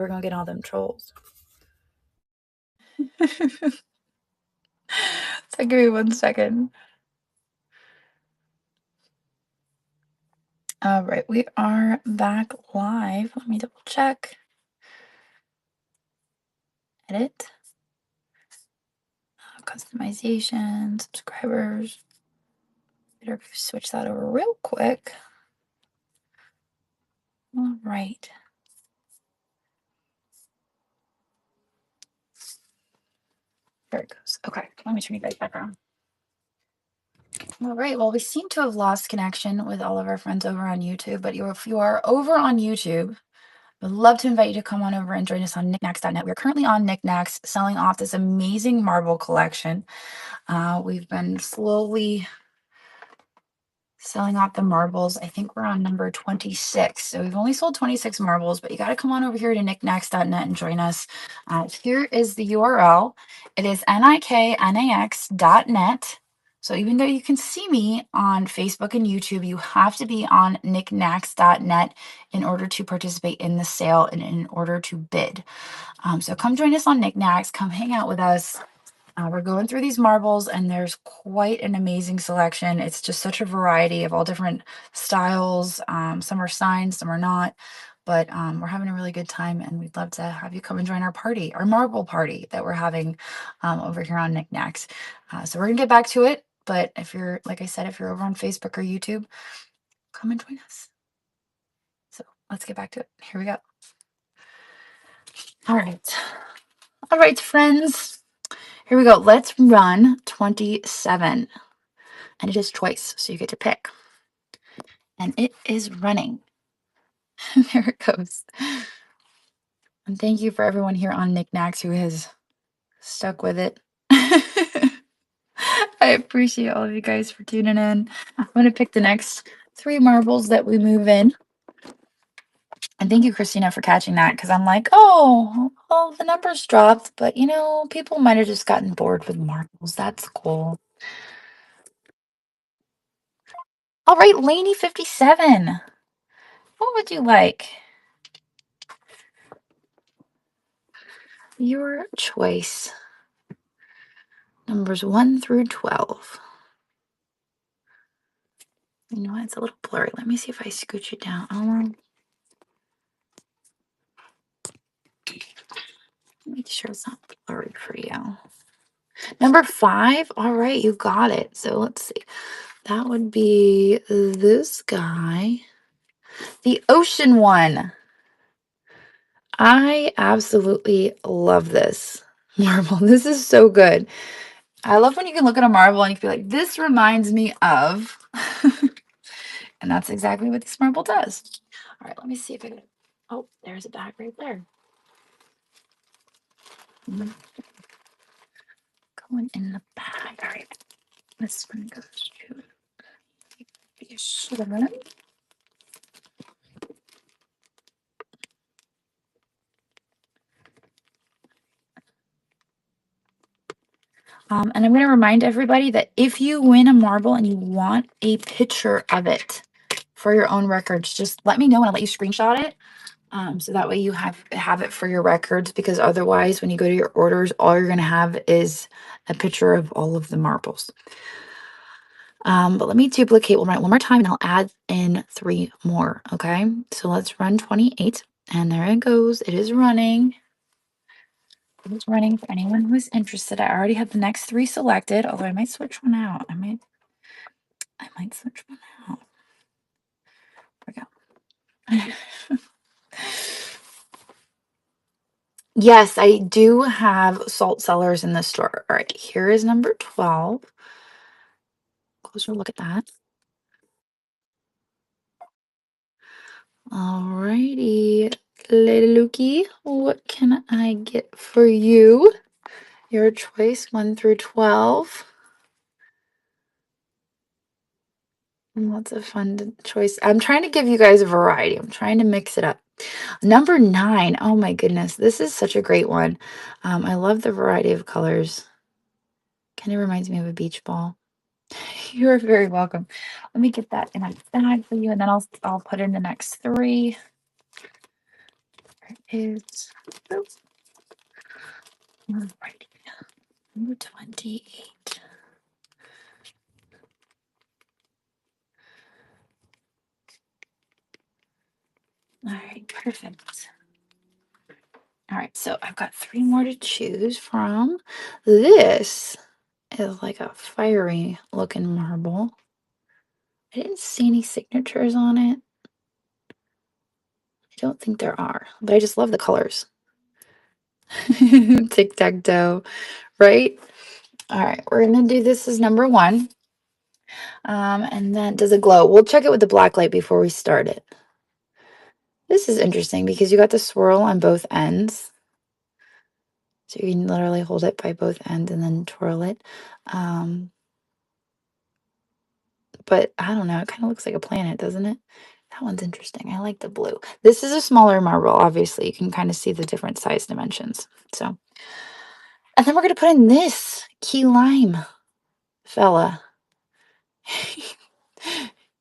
We're gonna get all them trolls. So give me 1 second. All right, we are back live. Let me double check. Edit. Customization, subscribers. Better switch that over real quick. All right. There it goes. Okay, let me turn you guys back around. All right, well, we seem to have lost connection with all of our friends over on YouTube, but if you are over on YouTube, I'd love to invite you to come on over and join us on knickknacks.net. We're currently on Knickknacks selling off this amazing marble collection. We've been slowly selling off the marbles. I think we're on number 26. So we've only sold 26 marbles, but you got to come on over here to knickknacks.net and join us. Here is the URL. It is knickknacks.net. So even though you can see me on Facebook and YouTube, you have to be on knickknacks.net in order to participate in the sale and in order to bid. So come join us on Knickknacks. Come hang out with us. We're going through these marbles, and there's quite an amazing selection. It's just such a variety of all different styles. Some are signed, some are not. But we're having a really good time, and we'd love to have you come and join our party, our marble party that we're having over here on Knickknacks. So we're going to get back to it. But if you're, like I said, if you're over on Facebook or YouTube, come and join us. So let's get back to it. Here we go. All right. All right, friends. Here we go. Let's run 27. And it is twice, so you get to pick. And it is running. There it goes. And thank you for everyone here on Knickknacks who has stuck with it. I appreciate all of you guys for tuning in. I'm going to pick the next 3 marbles that we move in. And thank you, Christina, for catching that, because I'm like, oh, well, the numbers dropped, but you know, people might have just gotten bored with marbles. That's cool. All right, Lainey 57. What would you like? Your choice. Numbers 1 through 12. You know what? It's a little blurry. Let me see if I scooch it down. Make sure it's not blurry for you. Number 5. All right, you got it. So let's see. That would be this guy. The ocean one. I absolutely love this marble. This is so good. I love when you can look at a marble and you can be like, this reminds me of. And that's exactly what this marble does. All right, let me see if I can. Oh, there's a bag right there. Going in the bag. All right. This one goes to be a shimmer. And I'm going to remind everybody that if you win a marble and you want a picture of it for your own records, just let me know and I'll let you screenshot it. So that way you have it for your records, because otherwise when you go to your orders, all you're going to have is a picture of all of the marbles. But let me duplicate one more time and I'll add in 3 more. Okay, so let's run 28, and there it goes. It is running. It is running for anyone who is interested. I already have the next 3 selected, although I might switch one out. I might switch one out. There we go. Yes, I do have salt cellars in the store. All right, here is number 12. Closer look at that. All righty, little Lukey, what can I get for you? Your choice, 1 through 12. And lots of fun choice. I'm trying to give you guys a variety. I'm trying to mix it up. Number 9. Oh my goodness, this is such a great one. I love the variety of colors. Kind of reminds me of a beach ball. You're very welcome. Let me get that in a bag for you, and then I'll put in the next 3. is alrighty, number 28. All right, perfect. All right, so I've got 3 more to choose from. This is like a fiery looking marble. I didn't see any signatures on it. I don't think there are, but I just love the colors. Tic-tac-toe, right? All right, we're gonna do this as number 1. And then does it glow? We'll check it with the black light before we start it. This is interesting because you got the swirl on both ends. So you can literally hold it by both ends and then twirl it. But I don't know, it kind of looks like a planet, doesn't it? That one's interesting. I like the blue. This is a smaller marble, obviously. You can kind of see the different size dimensions. So, and then we're going to put in this key lime fella.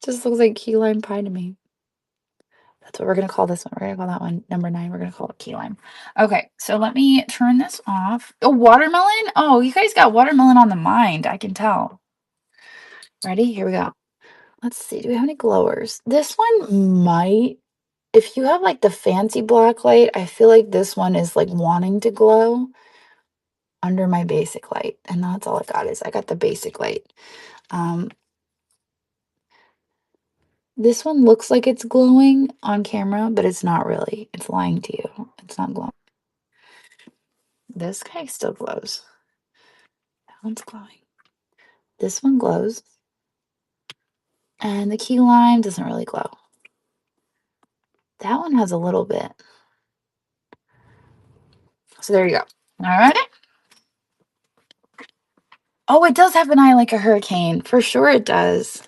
Just looks like key lime pie to me. That's what we're going to call this one. We're going to call that one number 9. We're going to call it key lime. Okay, so let me turn this off. Oh, watermelon? Oh, you guys got watermelon on the mind. I can tell. Ready? Here we go. Let's see. Do we have any glowers? This one might. If you have like the fancy black light, I feel like this one is like wanting to glow under my basic light. And that's all I got is I got the basic light. This one looks like it's glowing on camera, but it's not really. It's lying to you. It's not glowing. This guy still glows. That one's glowing. This one glows. And the key lime doesn't really glow. That one has a little bit. So there you go. All right. Oh, it does have an eye like a hurricane. For sure it does.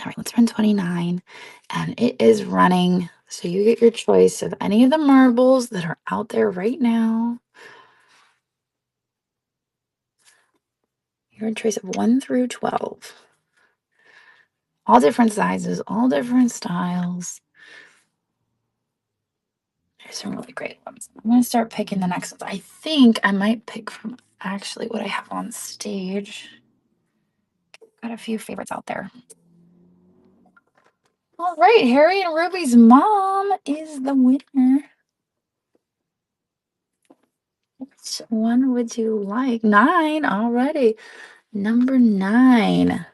All right, let's run 29. And it is running. So you get your choice of any of the marbles that are out there right now. Your choice of 1 through 12. All different sizes, all different styles. There's some really great ones. I'm going to start picking the next ones. I think I might pick from actually what I have on stage. Got a few favorites out there. All right, Harry and Ruby's mom is the winner. Which one would you like? 9 already. Number 9.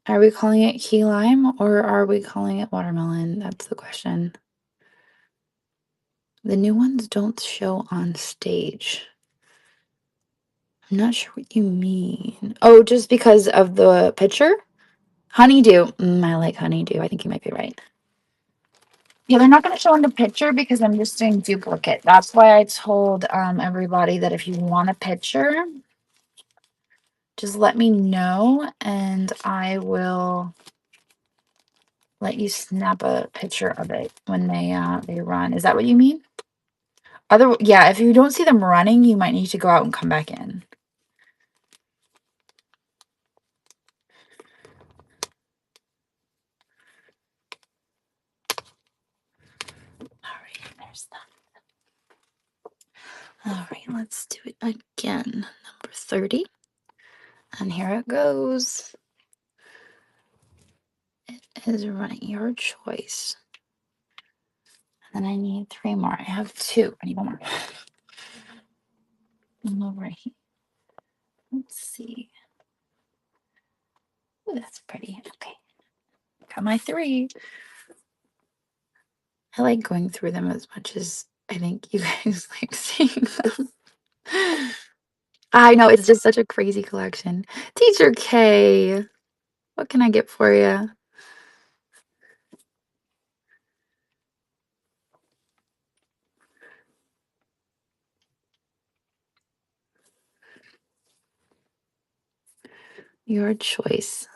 Are we calling it key lime or are we calling it watermelon? That's the question. The new ones don't show on stage. I'm not sure what you mean. Oh, just because of the picture? Honeydew. I like honeydew. I think you might be right. Yeah, they're not going to show in the picture because I'm just doing duplicate. That's why I told everybody that if you want a picture, just let me know and I will let you snap a picture of it when they run. Is that what you mean? Yeah, if you don't see them running, you might need to go out and come back in. All right, there's that. All right, let's do it again. Number 30. And here it goes. It is running. Your choice. And then I need 3 more. I have 2. I need 1 more. And over here. Let's see. Oh, that's pretty. Okay. Got my 3. I like going through them as much as I think you guys like seeing them. I know, it's just such a crazy collection. Teacher K, what can I get for you? Your choice.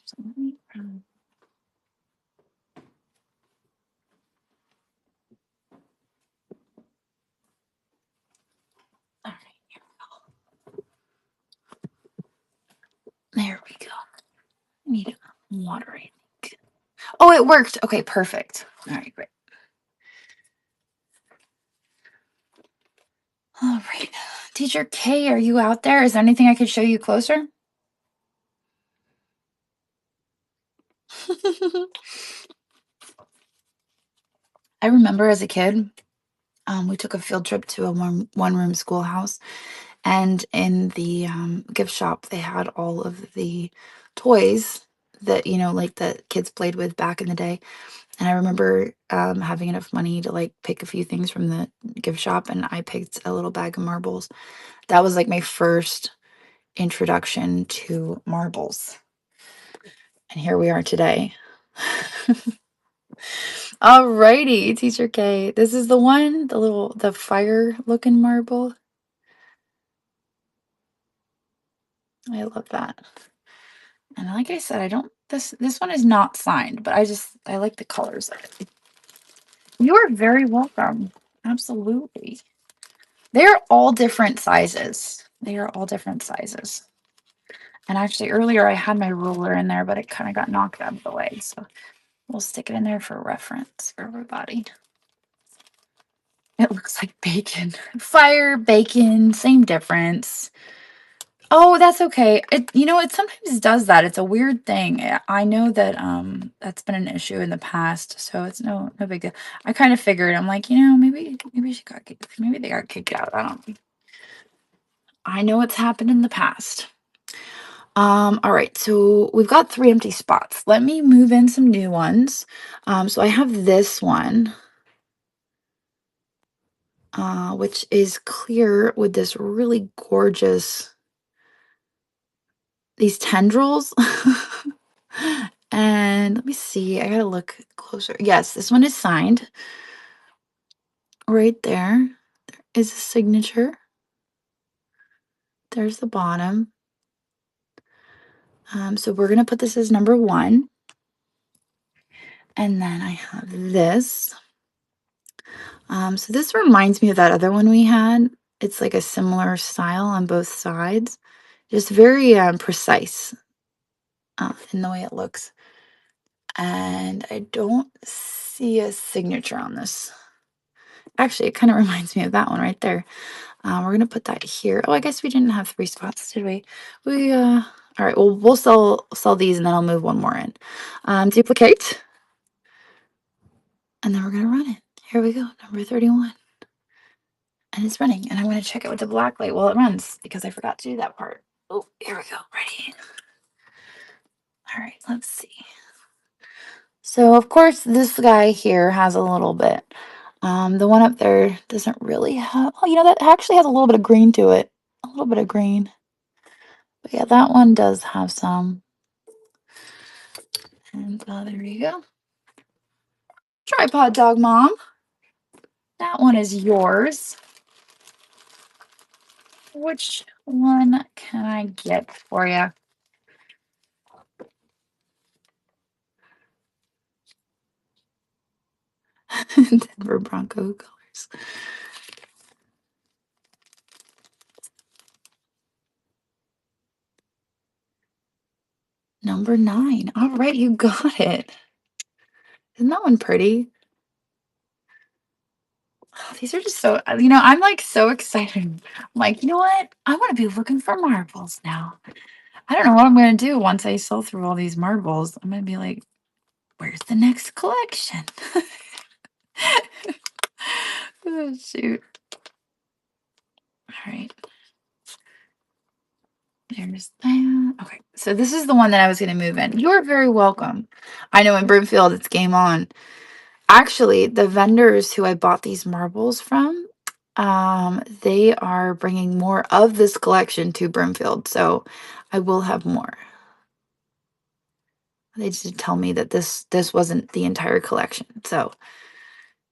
So let me, all right, here we go. There we go. I need water, I think. Oh, it worked. Okay, perfect. All right, great. All right. Teacher K, are you out there? Is there anything I could show you closer? I remember as a kid, we took a field trip to a one-room schoolhouse, and in the gift shop, they had all of the toys that, like the kids played with back in the day. And I remember having enough money to like pick a few things from the gift shop, and I picked a little bag of marbles. That was like my first introduction to marbles. And here we are today. Alrighty, Teacher K. This is the one, the fire looking marble. I love that. And like I said, I don't this one is not signed, but I like the colors of it. You are very welcome. Absolutely. They're all different sizes. They are all different sizes. And actually earlier I had my ruler in there, but it kind of got knocked out of the way. So we'll stick it in there for reference for everybody. It looks like bacon. Fire, bacon, same difference. Oh, that's okay. It sometimes does that. It's a weird thing. I know that that's been an issue in the past, so it's no big deal. I kind of figured, I'm like, maybe she got kicked, maybe they got kicked out. I know it's happened in the past. All right, so we've got 3 empty spots. Let me move in some new ones. So I have this one, which is clear with this really gorgeous, these tendrils. And let me see, I gotta look closer. Yes, this one is signed. Right there is a signature. There's the bottom. So we're gonna put this as number 1. And then I have this. So this reminds me of that other one we had. It's like a similar style on both sides. Just very precise in the way it looks. And I don't see a signature on this. Actually, it kind of reminds me of that one right there. We're gonna put that here. Oh, I guess we didn't have 3 spots, did we? All right, well, we'll sell these, and then I'll move one more in. Duplicate. And then we're gonna run it. Here we go, number 31. And it's running, and I'm gonna check it with the black light while it runs, because I forgot to do that part. Oh, here we go, ready. All right, let's see. So, of course, this guy here has a little bit. The one up there doesn't really have, oh, that actually has a little bit of green to it. A little bit of green. But yeah, that one does have some. And there you go. Tripod dog mom. That one is yours. Which one can I get for you? Denver Bronco colors. Number 9. All right, you got it. Isn't that one pretty? Oh, these are just so, I'm like so excited. I'm like, you know what? I want to be looking for marbles now. I don't know what I'm going to do once I sell through all these marbles. I'm going to be like, where's the next collection? Oh, shoot. All right. There's that. Okay, so this is the one that I was going to move in. You're very welcome. I know in Broomfield it's game on. Actually, the vendors who I bought these marbles from, they are bringing more of this collection to Broomfield, so I will have more. They just tell me that this wasn't the entire collection, so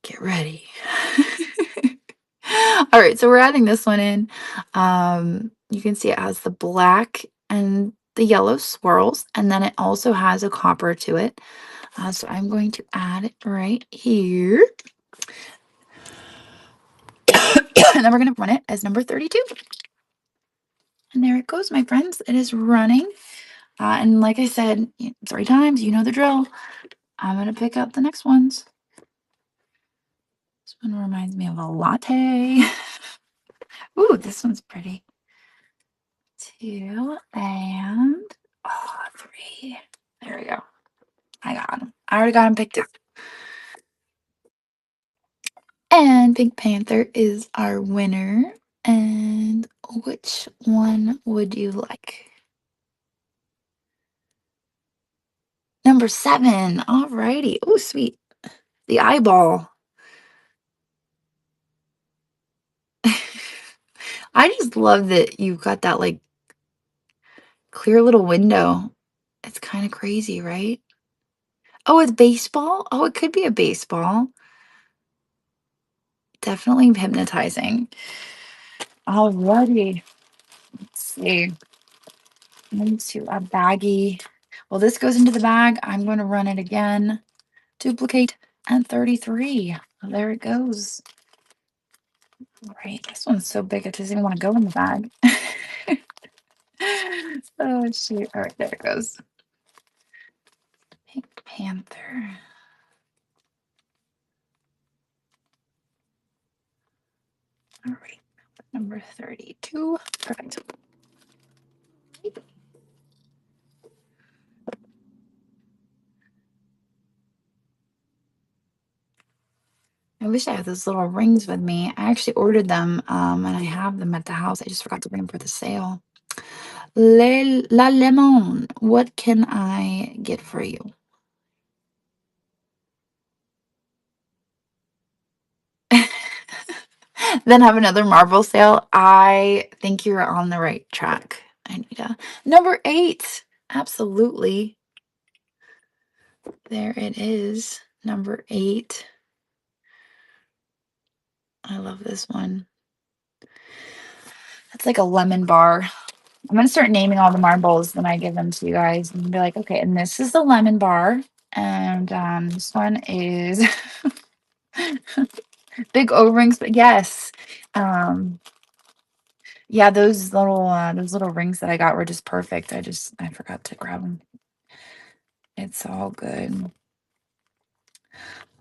get ready. All right, so we're adding this one in. You can see it has the black and the yellow swirls, and then it also has a copper to it. So I'm going to add it right here. And then we're going to run it as number 32. And there it goes, my friends. It is running. And like I said, 3 times, you know the drill. I'm going to pick out the next ones. This one reminds me of a latte. Ooh, this one's pretty. 2 and 3. There we go. I got them. I already got them picked out. And Pink Panther is our winner. And which one would you like? Number 7. Alrighty. Oh, sweet. The eyeball. I just love that you've got that like clear little window. It's kind of crazy, right? Oh, it's baseball? Oh, it could be a baseball. Definitely hypnotizing. Alrighty. Let's see. Into a baggie. Well, this goes into the bag. I'm going to run it again. Duplicate and 33. There it goes. Right. This one's so big it doesn't even want to go in the bag. Oh, shoot. All right, there it goes. Pink Panther. All right. Number 32. Perfect. I wish I had those little rings with me. I actually ordered them, and I have them at the house. I just forgot to bring them for the sale. La Lemon, what can I get for you? Then have another Marvel sale. I think you're on the right track, Anita. Number 8. Absolutely. There it is. Number 8. I love this one. It's like a lemon bar. I'm going to start naming all the marbles when I give them to you guys and be like, okay, and this is the lemon bar. And this one is big O-rings, but yes. Yeah, those little rings that I got were just perfect. I forgot to grab them. It's all good.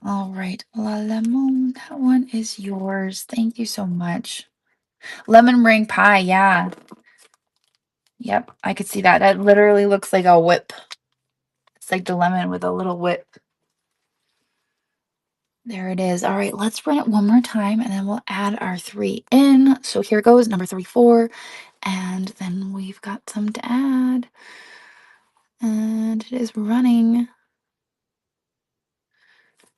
All right, La Lemon, that one is yours. Thank you so much. Lemon meringue pie, yeah. Yep, I could see that. That literally looks like a whip. It's like the lemon with a little whip. There it is. All right, let's run it one more time and then we'll add our 3 in. So here goes number 34. And then we've got some to add. And it is running.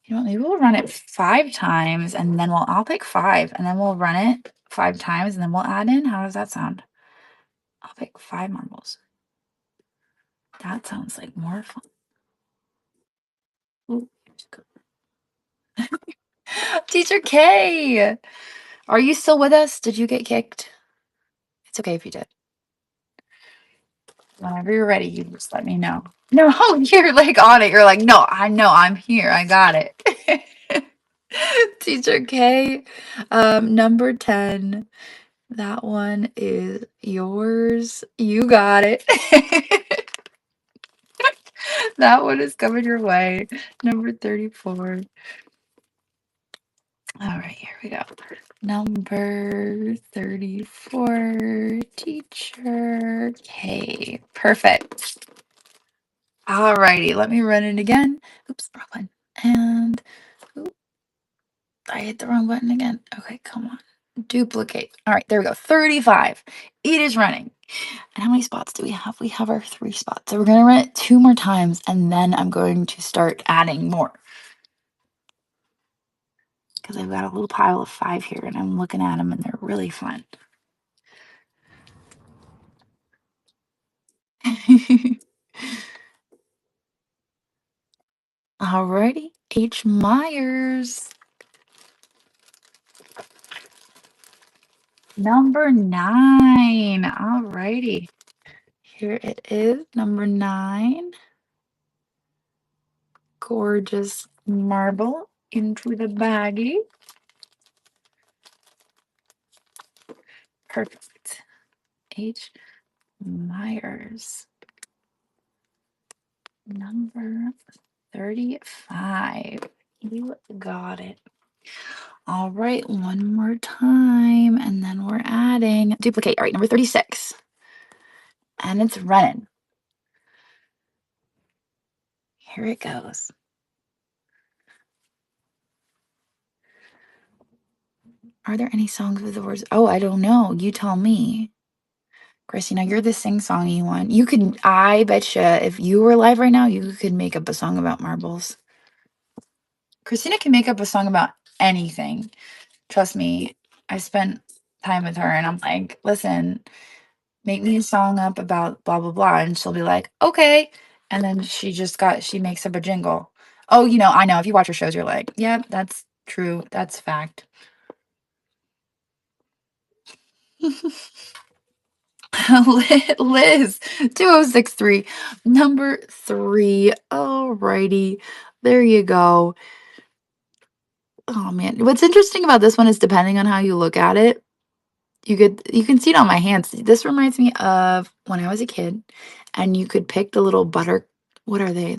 You know what? Maybe we'll run it 5 times and then I'll pick 5 and then we'll run it 5 times and then we'll add in. How does that sound? I'll pick 5 marbles. That sounds like more fun. Ooh. Teacher K, are you still with us? Did you get kicked? It's okay if you did. Whenever you're ready, you just let me know. No, you're like on it. You're like, no, I know I'm here. I got it. Teacher K, number 10. That one is yours. You got it. That one is coming your way. Number 34. All right, here we go. Number 34, Teacher K. Perfect. All righty, let me run it again. Oops, wrong one. And oop, I hit the wrong button again. Okay, come on. Duplicate. All right, there we go. 35. It is running. And how many spots do we have? We have our 3 spots. So we're going to run it 2 more times, and then I'm going to start adding more. Because I've got a little pile of 5 here, and I'm looking at them, and they're really fun. Alrighty, H. Myers. Number 9. Alrighty. Here it is, number 9. Gorgeous marble into the baggie. Perfect. H. Myers. Number 35. You got it. All right, one more time, and then we're adding duplicate. All right, number 36. And it's running. Here it goes. Are there any songs with the words? Oh, I don't know. You tell me. Christina, you're the sing-songy one. You could, I betcha, if you were live right now, you could make up a song about marbles. Christina can make up a song about anything. Trust me. I spent time with her and I'm like, listen, make me a song up about blah, blah, blah. And she'll be like, okay. And then she makes up a jingle. Oh, I know. If you watch her shows, you're like, yep, that's true. That's fact. Liz, 2063, number 3. Alrighty. There you go. Oh man. What's interesting about this one is depending on how you look at it, you can see it on my hands. This reminds me of when I was a kid and you could pick the little what are they?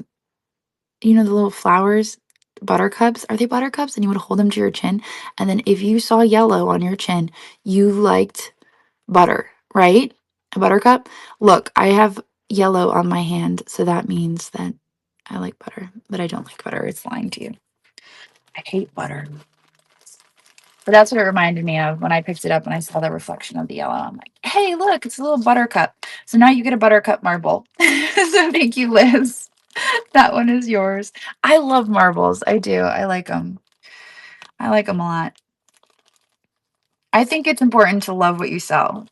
The little flowers, buttercups. Are they buttercups? And you would hold them to your chin. And then if you saw yellow on your chin, you liked butter, right? A buttercup. Look, I have yellow on my hand, so that means that I like butter, but I don't like butter. It's lying to you. I hate butter. But that's what it reminded me of when I picked it up and I saw the reflection of the yellow. I'm like, hey, look, it's a little buttercup. So now you get a buttercup marble. So thank you, Liz. That one is yours. I love marbles. I do. I like them. I like them a lot. I think it's important to love what you sell.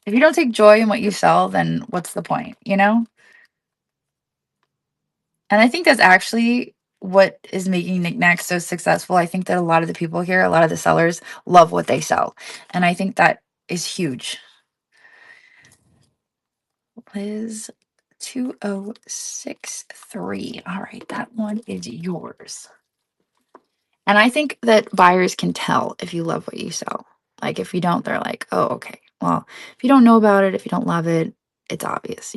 If you don't take joy in what you sell, then what's the point, And I think that's actually what is making knickknacks so successful. I think that a lot of the people here, a lot of the sellers love what they sell. And I think that is huge. Liz 2063. All right, that one is yours. And I think that buyers can tell if you love what you sell. Like if you don't, they're like, oh, okay. Well, if you don't know about it, if you don't love it, it's obvious.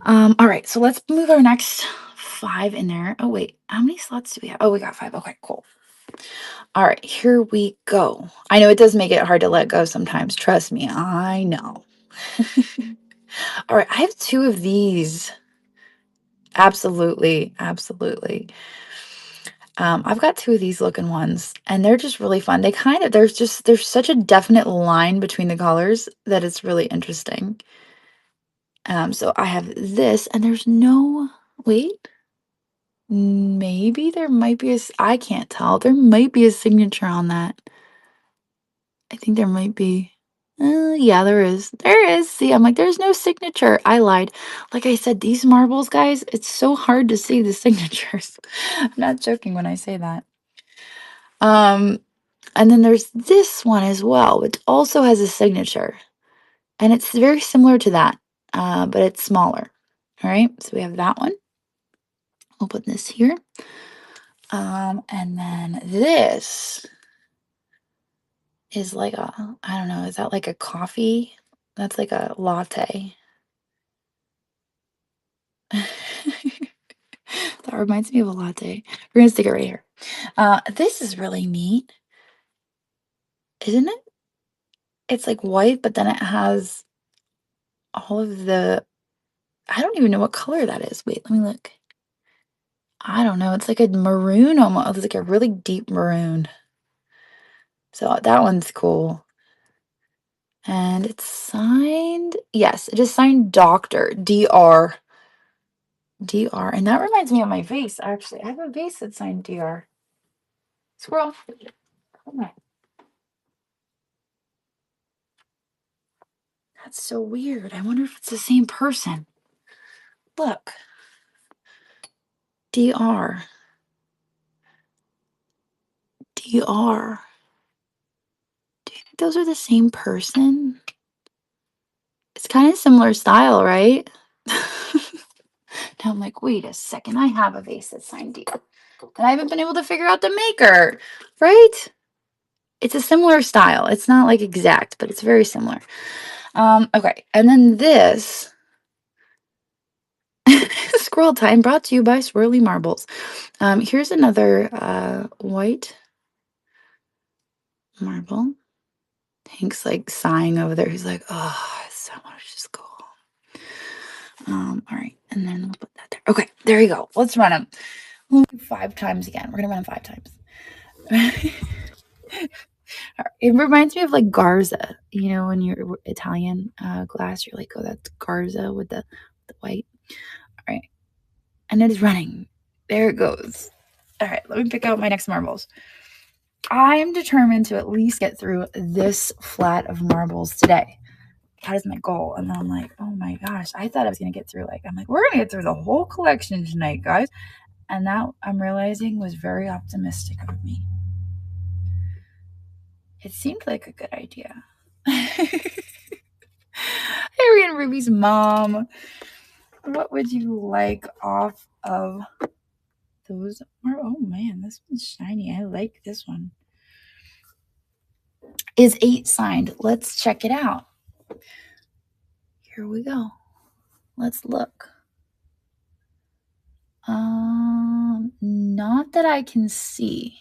All right, so let's move our next 5 in there. Oh, wait, how many slots do we have? Oh, we got 5. Okay, cool. All right, here we go. I know it does make it hard to let go sometimes. Trust me, I know. All right, I have 2 of these. Absolutely, absolutely. I've got 2 of these looking ones, and they're just really fun. There's such a definite line between the colors that it's really interesting. So I have this, and there's no, wait, maybe there might be I can't tell. There might be a signature on that. I think there might be. Yeah, there is. There is. See, I'm like, there's no signature. I lied. Like I said, these marbles, guys, it's so hard to see the signatures. I'm not joking when I say that. And then there's this one as well, which also has a signature. And it's very similar to that, but it's smaller. All right, so we have that one. We'll put this here. And then this is like I don't know, is that like a coffee? That's like a latte. That reminds me of a latte. We're gonna stick it right here. This is really neat, isn't it? It's like white, but then it has all of I don't even know what color that is. Wait, let me look. I don't know. It's like a maroon almost. It's like a really deep maroon. So that one's cool. And it's signed. Yes, it is signed Dr. Dr. Dr. And that reminds me of my vase, actually. I have a vase that's signed Dr. Squirrel. Come on. That's so weird. I wonder if it's the same person. Look. Dr. Dr. Do you think those are the same person? It's kind of similar style, right? Now I'm like, wait a second. I have a vase that's signed Dr. And I haven't been able to figure out the maker, right? It's a similar style. It's not like exact, but it's very similar. Okay. And then this Scroll time brought to you by Swirly Marbles. Here's another white marble. Hank's like sighing over there. He's like, oh, so much just go home. All right, and then we'll put that there. Okay, there you go. Let's run them. We'll do 5 times again. We're gonna run them 5 times. It reminds me of like Garza, you know, when you're Italian glass, you're like, oh, that's Garza with the white. All right, and it is running. There it goes. All right, let me pick out my next marbles. I am determined to at least get through this flat of marbles today. That is my goal. And then I'm like, oh my gosh, I thought I was going to get through we're going to get through the whole collection tonight, guys. And that I'm realizing was very optimistic of me. It seemed like a good idea. Harry and Ruby's mom, what would you like off of those? Oh man, this one's shiny. I like this one. Is 8 signed? Let's check it out. Here we go. Let's look. Not that I can see.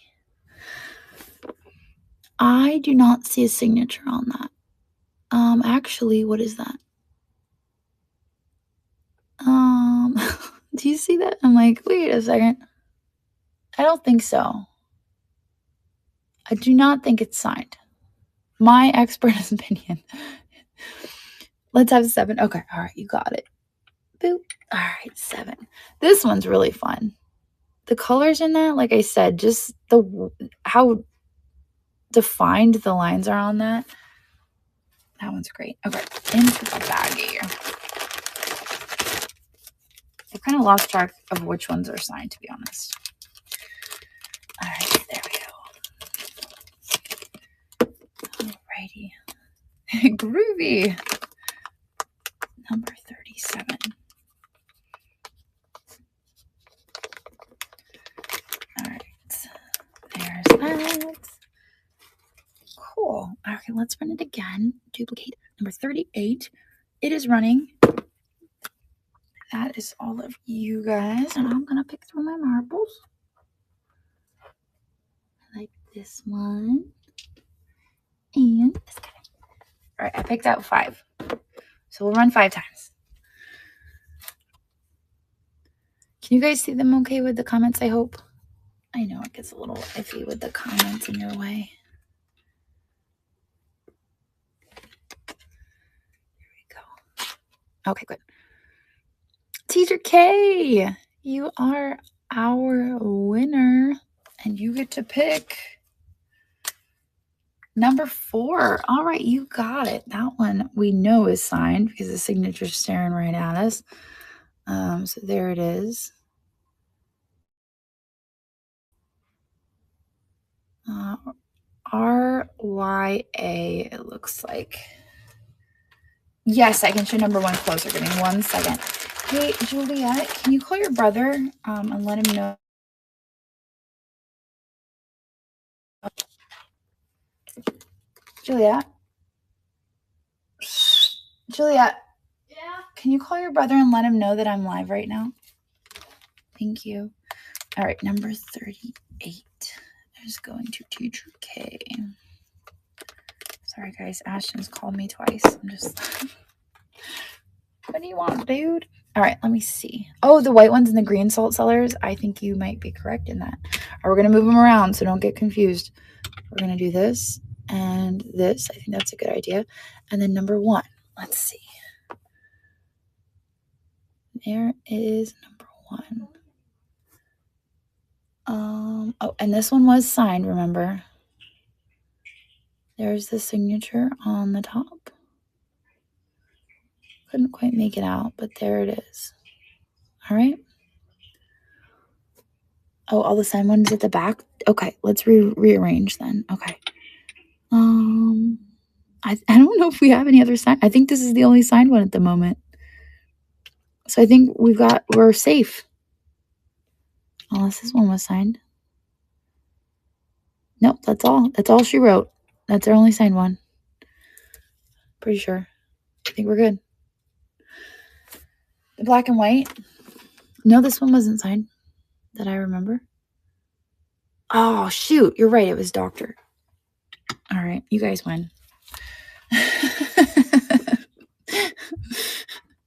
I do not see a signature on that. Actually, what is that? Do you see that? I'm like, wait a second. I don't think so. I do not think it's signed. My expert opinion. Let's have 7. Okay, all right, you got it. Boop. All right, 7. This one's really fun. The colors in that, like I said, just how defined the lines are on that. That one's great. Okay, into the baggie. I kind of lost track of which ones are signed, to be honest. All right, there we go. Alrighty. Groovy. Number 37. All right, there's that. Cool. Okay, let's run it again. Duplicate number 38. It is running. That is all of you guys, and I'm gonna pick through my marbles. I like this one and this guy. All right, I picked out 5, so we'll run 5 times. Can you guys see them okay with the comments? I hope. I know it gets a little iffy with the comments in your way. There we go. Okay, good. Teacher K, you are our winner, and you get to pick number 4. All right, you got it. That one we know is signed because the signature's staring right at us. So there it is. RYA, it looks like. Yes, I can show number 1 closer. Give me 1 second. Hey, Juliet, can you call your brother and let him know? Juliet? Juliet? Yeah? Can you call your brother and let him know that I'm live right now? Thank you. All right, number 38 is going to Teacher K. Sorry, guys. Ashton's called me twice. I'm just... What do you want, dude? All right, let me see. Oh, the white ones and the green salt cellars. I think you might be correct in that. All right, we're going to move them around, so don't get confused. We're going to do this and this. I think that's a good idea. And then number 1. Let's see. There is number 1. Oh, and this one was signed, remember? There's the signature on the top. Couldn't quite make it out, but there it is. All right. Oh, all the signed ones at the back. Okay, let's rearrange then. Okay. I don't know if we have any other sign. I think this is the only signed one at the moment. So I think we're safe. Unless this one was signed. Nope, that's all. That's all she wrote. That's our only signed one. Pretty sure. I think we're good. The black and white. No, this one wasn't signed that I remember. Oh, shoot. You're right. It was Doctor. All right. You guys win.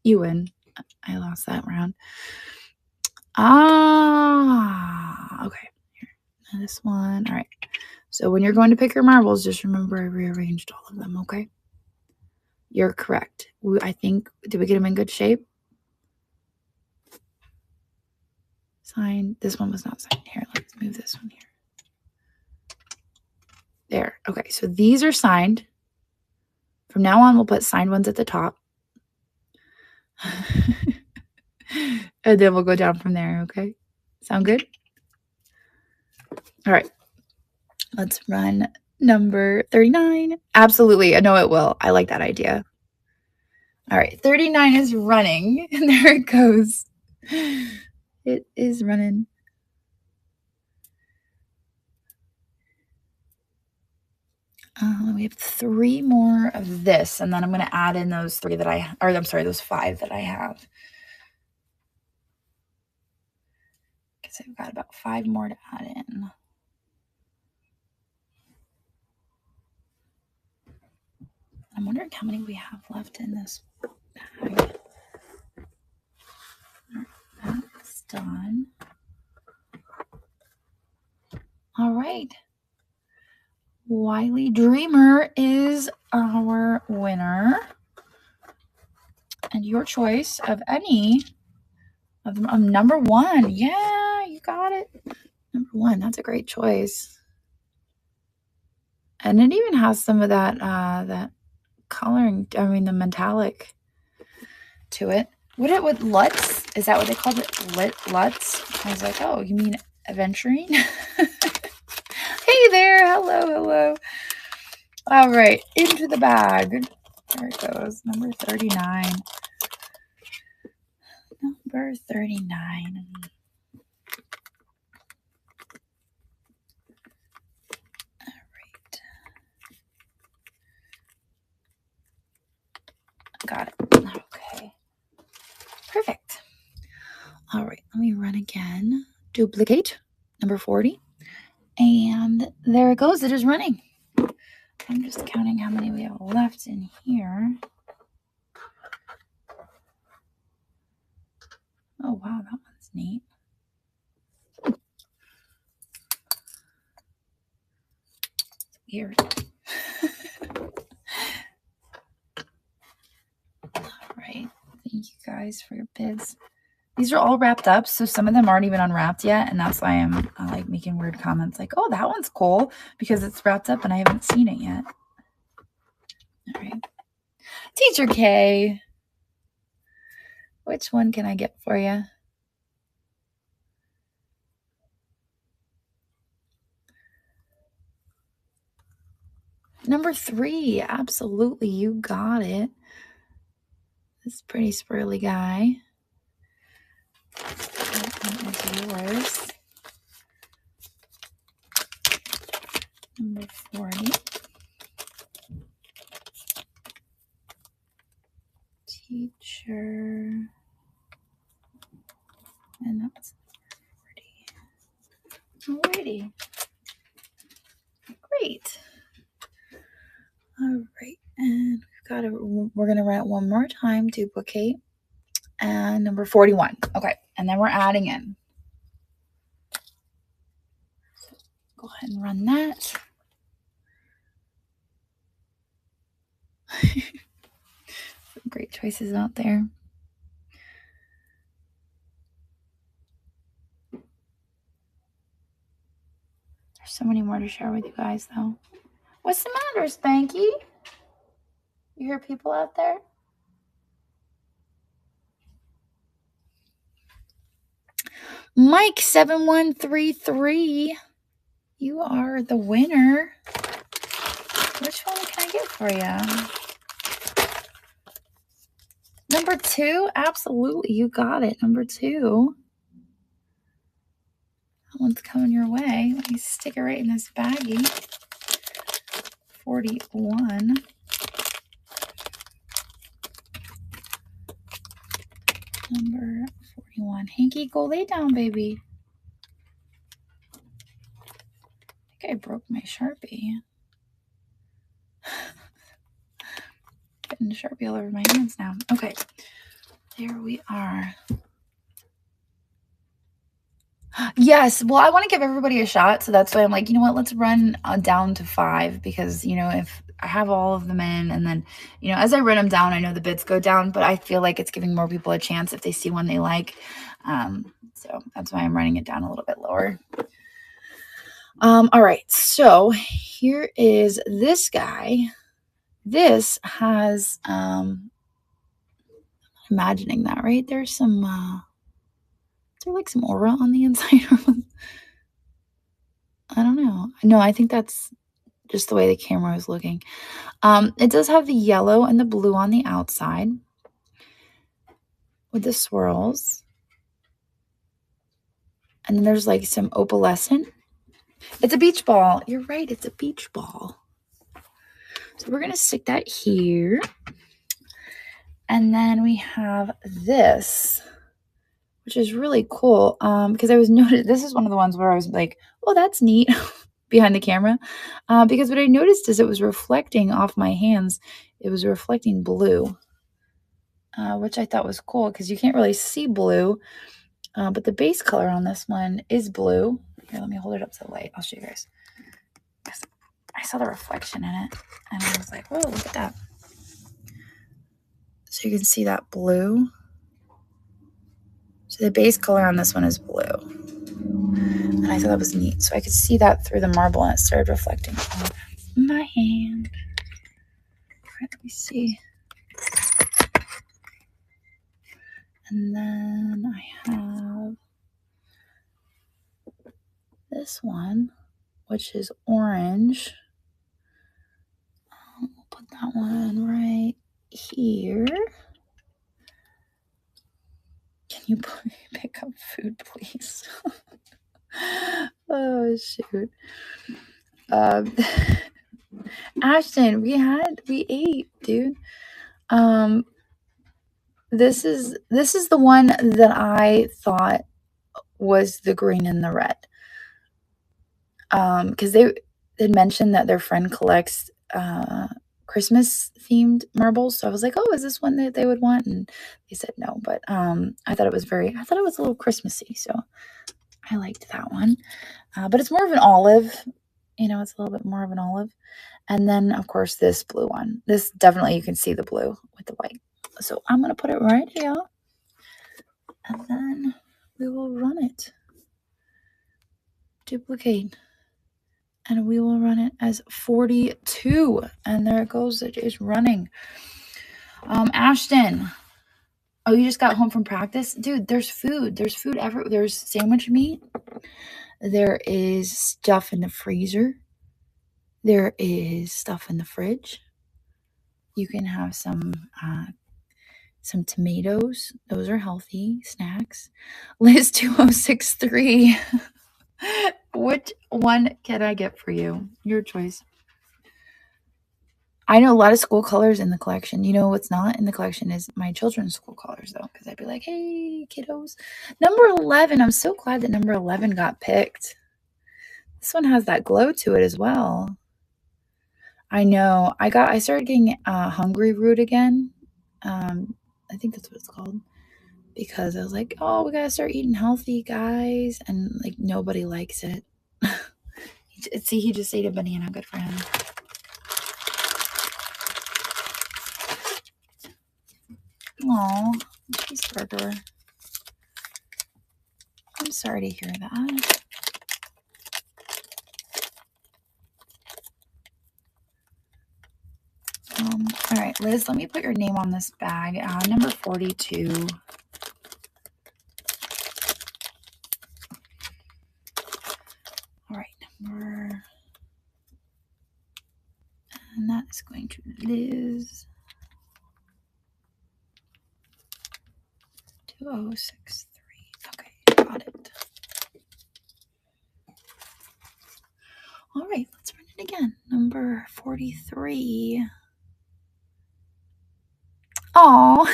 You win. I lost that round. Okay. Here. Now this one. All right. So when you're going to pick your marbles, just remember I rearranged all of them, okay? You're correct. I think, did we get them in good shape? Signed. This one was not signed. Here, let's move this one here. There. Okay, so these are signed. From now on, we'll put signed ones at the top. And then we'll go down from there, okay? Sound good? All right. Let's run number 39. Absolutely. I know it will. I like that idea. All right. 39 is running. And there it goes. It is running. We have 3 more of this, and then I'm going to add in those 3 that those 5 that I have. Because I've got about 5 more to add in. I'm wondering how many we have left in this bag. That's done. All right. Wiley Dreamer is our winner. And your choice of any of them, number 1. Yeah, you got it. Number 1. That's a great choice. And it even has some of that coloring, the metallic to it. With Lutz? Is that what they called it? Lutz? I was like, oh, you mean aventurine? Hey there. Hello. All right. Into the bag. There it goes. Number 39. Number 39. All right. Got it. Okay. Perfect. All right. Let me run again. Duplicate. Number 40. And there it goes. It is running. I'm just counting how many we have left in here. Oh, wow. That one's neat. It's weird. All right. Thank you guys for your bids. These are all wrapped up, so some of them aren't even unwrapped yet, and that's why I'm like making weird comments like, oh, that one's cool, because it's wrapped up and I haven't seen it yet. All right. Teacher K. Which one can I get for you? Number 3. Absolutely. You got it. This pretty spurly guy. That one is yours. Number 40. Teacher. And that's 40. Alrighty. Great. All right. And we're going to run it one more time. Duplicate. And number 41. Okay. And then we're adding in. Go ahead and run that. Some great choices out there. There's so many more to share with you guys, though. What's the matter, Spanky? You hear people out there? Mike 7133. You are the winner. Which one can I get for you? Number 2? Absolutely. You got it. Number 2. That one's coming your way. Let me stick it right in this baggie. 41. Number 41. Hanky, go lay down, baby. I think I broke my Sharpie. Getting Sharpie all over my hands now. Okay, there we are. Yes, well, I want to give everybody a shot, so that's why I'm like, you know what, let's run down to 5, because, you know, if I have all of them in, and then, you know, as I run them down, I know the bids go down, but I feel like it's giving more people a chance if they see one they like. So that's why I'm running it down a little bit lower. All right, so here is this guy. This has, imagining that, right? There's some, is there like some aura on the inside? I don't know. No, I think that's just the way the camera is looking. It does have the yellow and the blue on the outside with the swirls. And then there's like some opalescent. It's a beach ball. You're right. It's a beach ball. So we're going to stick that here. And then we have this, which is really cool. Because I was noticed, this is one of the ones where I was like, oh, that's neat behind the camera. Because what I noticed is it was reflecting off my hands. It was reflecting blue, which I thought was cool because you can't really see blue. But the base color on this one is blue. Here, let me hold it up to the light. I'll show you guys. I saw the reflection in it, and I was like, whoa, look at that. So you can see that blue. So the base color on this one is blue. And I thought that was neat. So I could see that through the marble, and it started reflecting on my hand. All right, let me see. And then I have this one, which is orange. We'll put that one right here. Can you pick up food, please? Oh, shoot. Ashton, we ate, dude. This is the one that I thought was the green and the red. Because they had mentioned that their friend collects Christmas themed marbles. So I was like, oh, is this one that they would want? And they said no, but I thought it was a little Christmassy. So I liked that one. But it's more of an olive, you know, it's a little bit more of an olive. And then of course this blue one, this definitely, you can see the blue with the white. So I'm going to put it right here, and then we will run it. Duplicate. And we will run it as 42. And there it goes. It is running. Ashton. Oh, you just got home from practice? Dude, there's food. There's food everywhere. There's sandwich meat. There is stuff in the freezer. There is stuff in the fridge. You can have some tomatoes. Those are healthy snacks. Liz 2063. Which one can I get for you? Your choice. I know a lot of school colors in the collection. You know what's not in the collection is my children's school colors, though, because I'd be like, hey, kiddos. Number 11. I'm so glad that number 11 got picked. This one has that glow to it as well. I know. I started getting Hungry Root again. I think that's what it's called. Because I was like, oh, we gotta start eating healthy, guys. And like nobody likes it. See, he just ate a banana. Good for him. Aw, cheeseburger. I'm sorry to hear that. All right, Liz, let me put your name on this bag. Number 42. All right, and that is going to Liz. 2063. Okay, got it. All right, let's run it again. Number 43. Oh,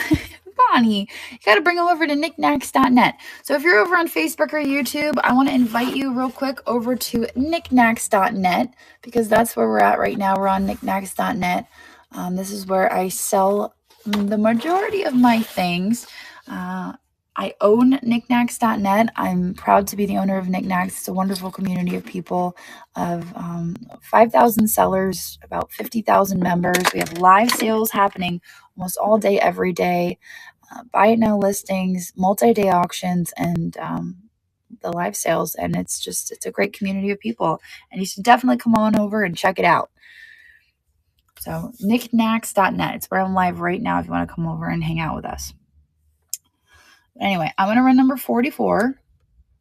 honey. You got to bring them over to knickknacks.net. So if you're over on Facebook or YouTube, I want to invite you real quick over to knickknacks.net because that's where we're at right now. We're on knickknacks.net. This is where I sell the majority of my things. I own knickknacks.net. I'm proud to be the owner of Knickknacks. It's a wonderful community of people, of 5,000 sellers, about 50,000 members. We have live sales happening almost all day, every day. Buy it now listings, multi-day auctions, and the live sales. And it's a great community of people. And you should definitely come on over and check it out. So knickknacks.net. It's where I'm live right now if you want to come over and hang out with us. Anyway, I'm going to run number 44,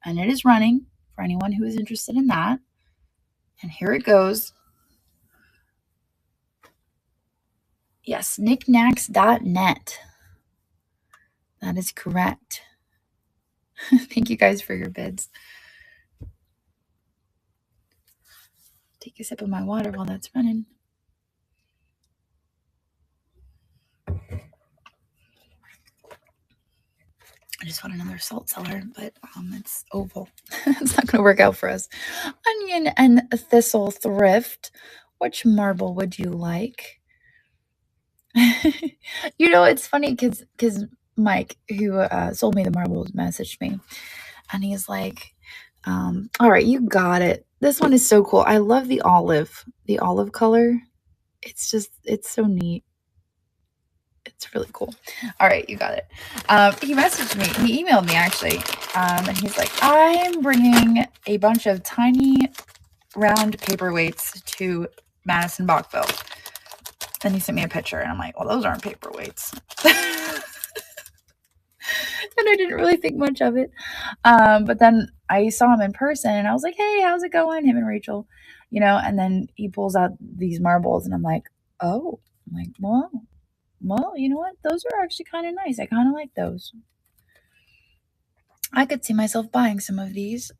and it is running for anyone who is interested in that. And here it goes. Yes, knickknacks.net. That is correct. Thank you guys for your bids. Take a sip of my water while that's running. I just want another salt cellar, but it's oval. It's not going to work out for us. Onion and thistle thrift. Which marble would you like? It's funny because Mike, who sold me the marbles, messaged me, and he's like, all right, you got it. This one is so cool. I love the olive color. It's so neat. It's really cool. All right, you got it. He messaged me. He emailed me, actually. And he's like, I'm bringing a bunch of tiny round paperweights to Madison Bachville. Then he sent me a picture, and I'm like, well, those aren't paperweights. And I didn't really think much of it. But then I saw him in person, and I was like, hey, how's it going? Him and Rachel, and then he pulls out these marbles, and I'm like, oh. I'm like, well, you know what? Those are actually kind of nice. I kind of like those. I could see myself buying some of these.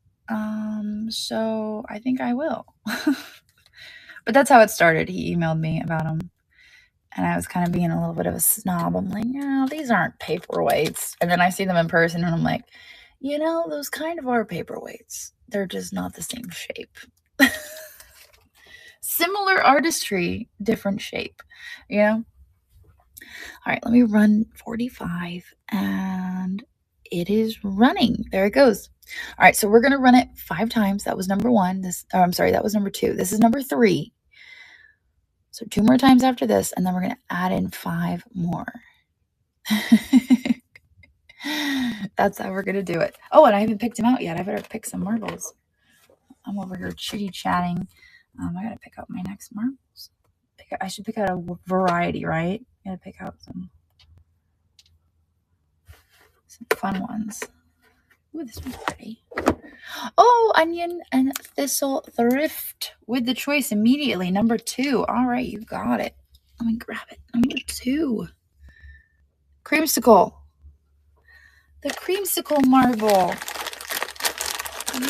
So I think I will. But that's how it started. He emailed me about them. And I was kind of being a little bit of a snob. I'm like, no, these aren't paperweights. And then I see them in person and I'm like, those kind of are paperweights. They're just not the same shape. Similar artistry, different shape, All right, let me run 45, and it is running. There it goes. All right, so we're going to run it 5 times. That was number 1. That was number 2. This is number 3. So 2 more times after this, and then we're going to add in 5 more. That's how we're going to do it. Oh, and I haven't picked them out yet. I better pick some marbles. I'm over here chitty-chatting. I got to pick out my next marbles. I should pick out a variety, right? I got to pick out some fun ones. Ooh, this one's pretty. Oh, onion and thistle thrift with the choice immediately. Number 2. All right, you got it. Let me grab it. Number 2. Creamsicle. The creamsicle marble. You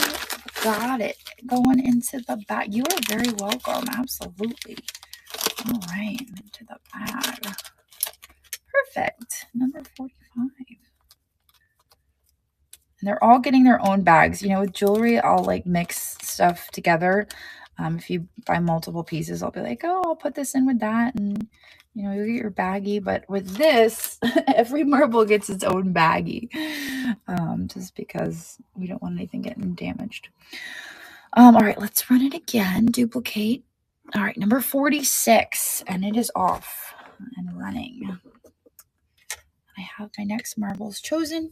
got it. Going into the bag. You are very welcome. Absolutely. All right, into the bag. Perfect. Number 45. And they're all getting their own bags. With jewelry, I'll mix stuff together. If you buy multiple pieces, I'll be like, oh, I'll put this in with that. And, you'll get your baggie. But with this, every marble gets its own baggie. Just because we don't want anything getting damaged. All right, let's run it again. Duplicate. All right, number 46. And it is off and running. I have my next marbles chosen.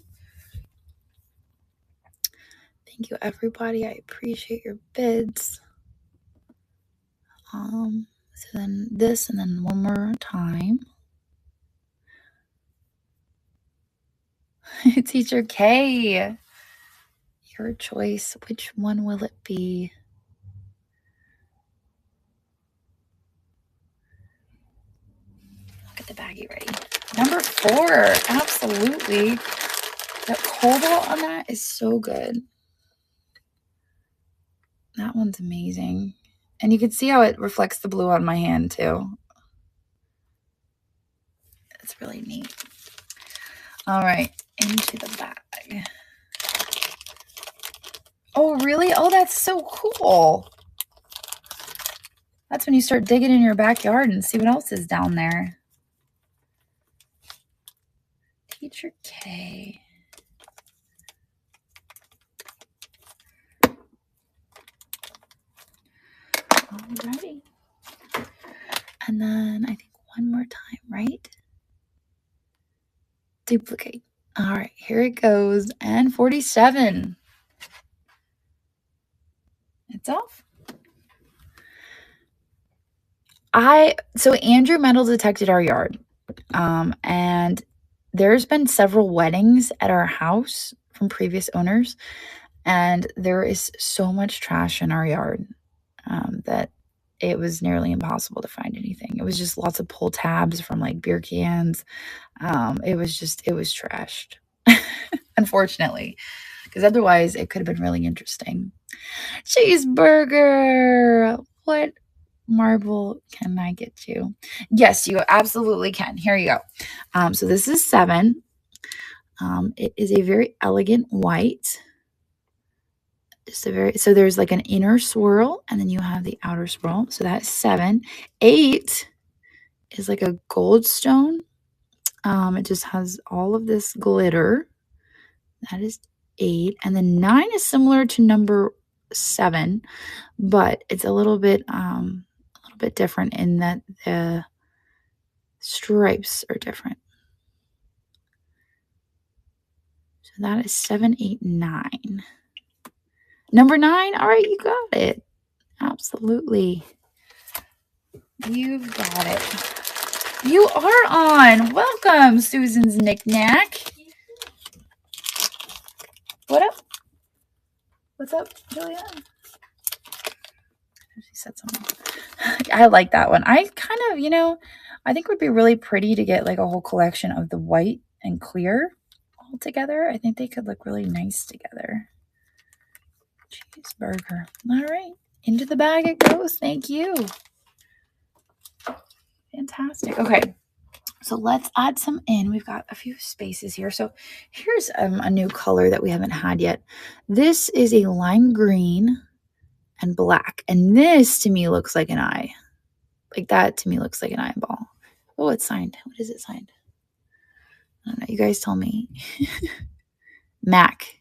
Thank you, everybody. I appreciate your bids. So then this, and then one more time. Teacher K, your choice. Which one will it be? I'll get the baggie ready. Number 4, absolutely. The cobalt on that is so good. That one's amazing. And you can see how it reflects the blue on my hand too. It's really neat. All right, into the bag. Oh, really? Oh, that's so cool. That's when you start digging in your backyard and see what else is down there. Teacher K. Alrighty. And then I think one more time, right? Duplicate. All right, here it goes. And 47. It's off. So Andrew metal detected our yard. And there's been several weddings at our house from previous owners. And there is so much trash in our yard that it was nearly impossible to find anything. It was just lots of pull tabs from like beer cans. It was trashed, unfortunately, because otherwise it could have been really interesting. Cheeseburger. What marble can I get you? Yes, you absolutely can. Here you go. So this is 7. It is a very elegant white. So there's like an inner swirl and then you have the outer swirl. So that's 7. 8 is like a gold stone. It just has all of this glitter. That is 8. And then 9 is similar to number 7, but it's a little bit different in that the stripes are different. So that is 7, 8, 9. Number 9. All right, you got it. Absolutely. You've got it. You are on. Welcome, Susan's Knick-Knack. What up? What's up, Julia? She said something. I like that one. I kind of, I think it would be really pretty to get like a whole collection of the white and clear all together. I think they could look really nice together. Cheeseburger. All right. Into the bag it goes. Thank you. Fantastic. Okay. So let's add some in. We've got a few spaces here. So here's a new color that we haven't had yet. This is a lime green and black. And this to me looks like an eye. Like that to me looks like an eyeball. Oh, it's signed. What is it signed? I don't know. You guys tell me. Mac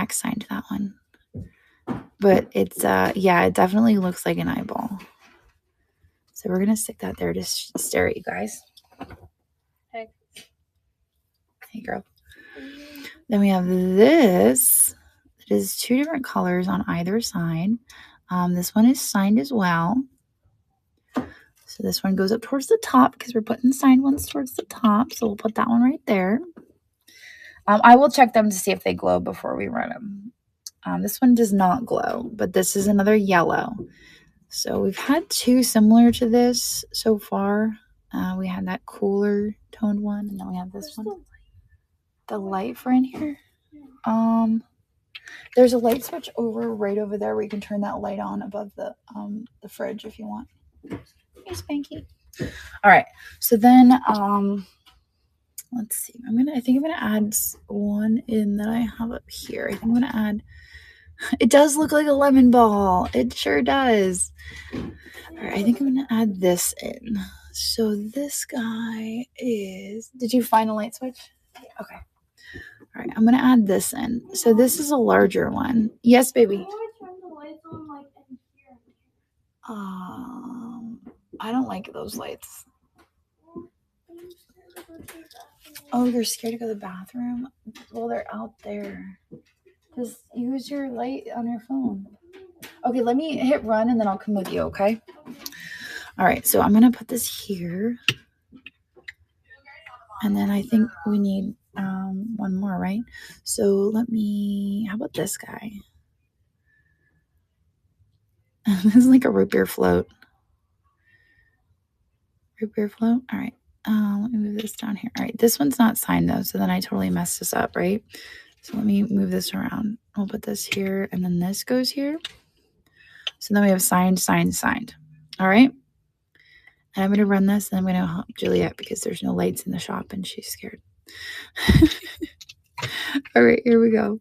signed that one. But it's, yeah, it definitely looks like an eyeball. So we're going to stick that there to stare at you guys. Hey. Hey, girl. Then we have this. It is 2 different colors on either side. This one is signed as well. So this one goes up towards the top because we're putting signed ones towards the top. So we'll put that one right there. I will check them to see if they glow before we run them. This one does not glow, but this is another yellow. So we've had 2 similar to this so far. We had that cooler toned one, and then we have this one. The light for in here? There's a light switch right over there where you can turn that light on above the fridge if you want. Hey, Spanky. All right. So then, let's see. I think I'm gonna add one in that I have up here. I think I'm gonna add. It does look like a lemon ball. It sure does. All right. I think I'm gonna add this in. So this guy is. Did you find a light switch? Okay. All right. I'm gonna add this in. So this is a larger one. Yes, baby. I don't like those lights. Oh, you're scared to go to the bathroom? Well, they're out there. Just use your light on your phone. Okay, let me hit run and then I'll come with you, okay? All right, so I'm going to put this here. And then I think we need one more, right? So how about this guy? This is like a root beer float. Root beer float? All right. Let me move this down here. All right, this one's not signed though, so then I totally messed this up, right? So let me move this around. We'll put this here, and then this goes here. So then we have signed, signed, signed. All right. And I'm going to run this, and I'm going to help Juliet because there's no lights in the shop and she's scared. All right, here we go.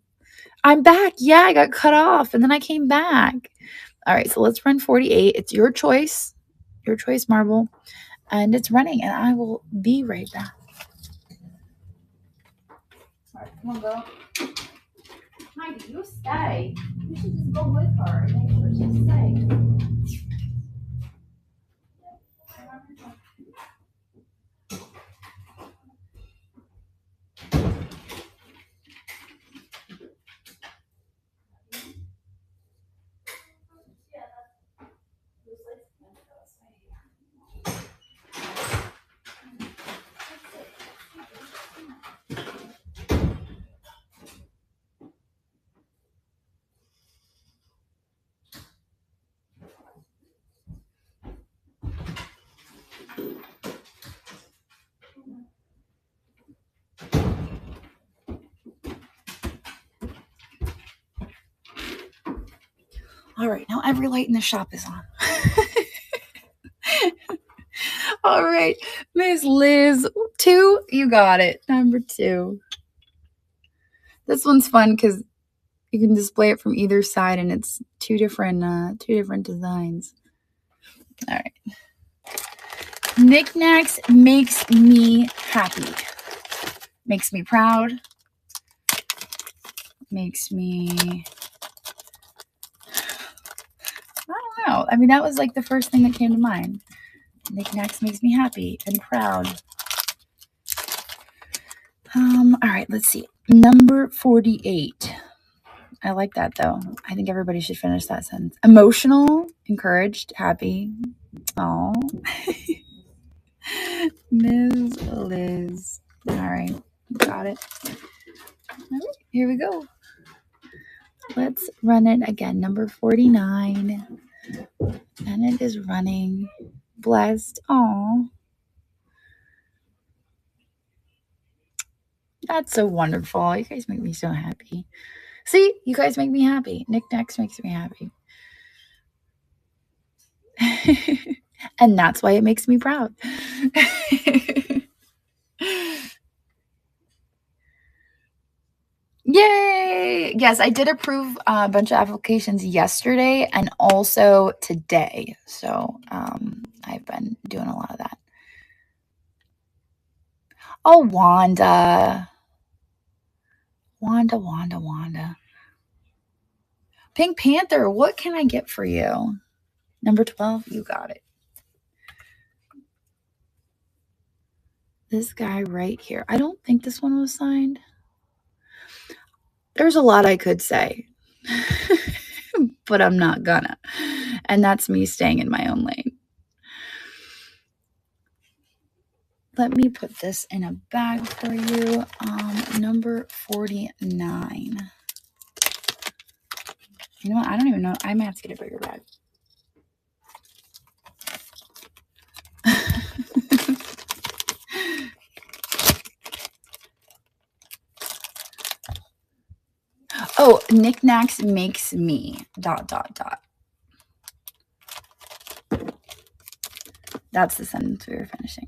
I'm back. Yeah, I got cut off and then I came back. All right, so let's run 48. It's your choice marble, and it's running, and I will be right back. All right, come on, go. Heidi, you stay. You should just go with her. Just stay. All right, now every light in the shop is on. All right, Miss Liz, 2, you got it. Number 2. This one's fun because you can display it from either side, and it's two different designs. All right. Knickknacks makes me happy. Makes me proud. Makes me... I don't know. I mean, that was like the first thing that came to mind. Knickknacks makes me happy and proud. All right, let's see. Number 48. I like that, though. I think everybody should finish that sentence. Emotional, encouraged, happy. Oh, Ms. Liz. All right, got it. All right, here we go. Let's run it again. Number 49. And it is running. Blessed. Oh, that's so wonderful. You guys make me so happy. See, you guys make me happy. Knickknacks makes me happy. And that's why it makes me proud. Yay! Yes, I did approve a bunch of applications yesterday and also today. So I've been doing a lot of that. Oh, Wanda. Wanda. Pink Panther, what can I get for you? Number 12, you got it. This guy right here. I don't think this one was signed. There's a lot I could say, but I'm not gonna. And that's me staying in my own lane. Let me put this in a bag for you. Number 49. You know what? I don't even know. I might have to get a bigger bag. Oh, knickknacks makes me ... That's the sentence we were finishing.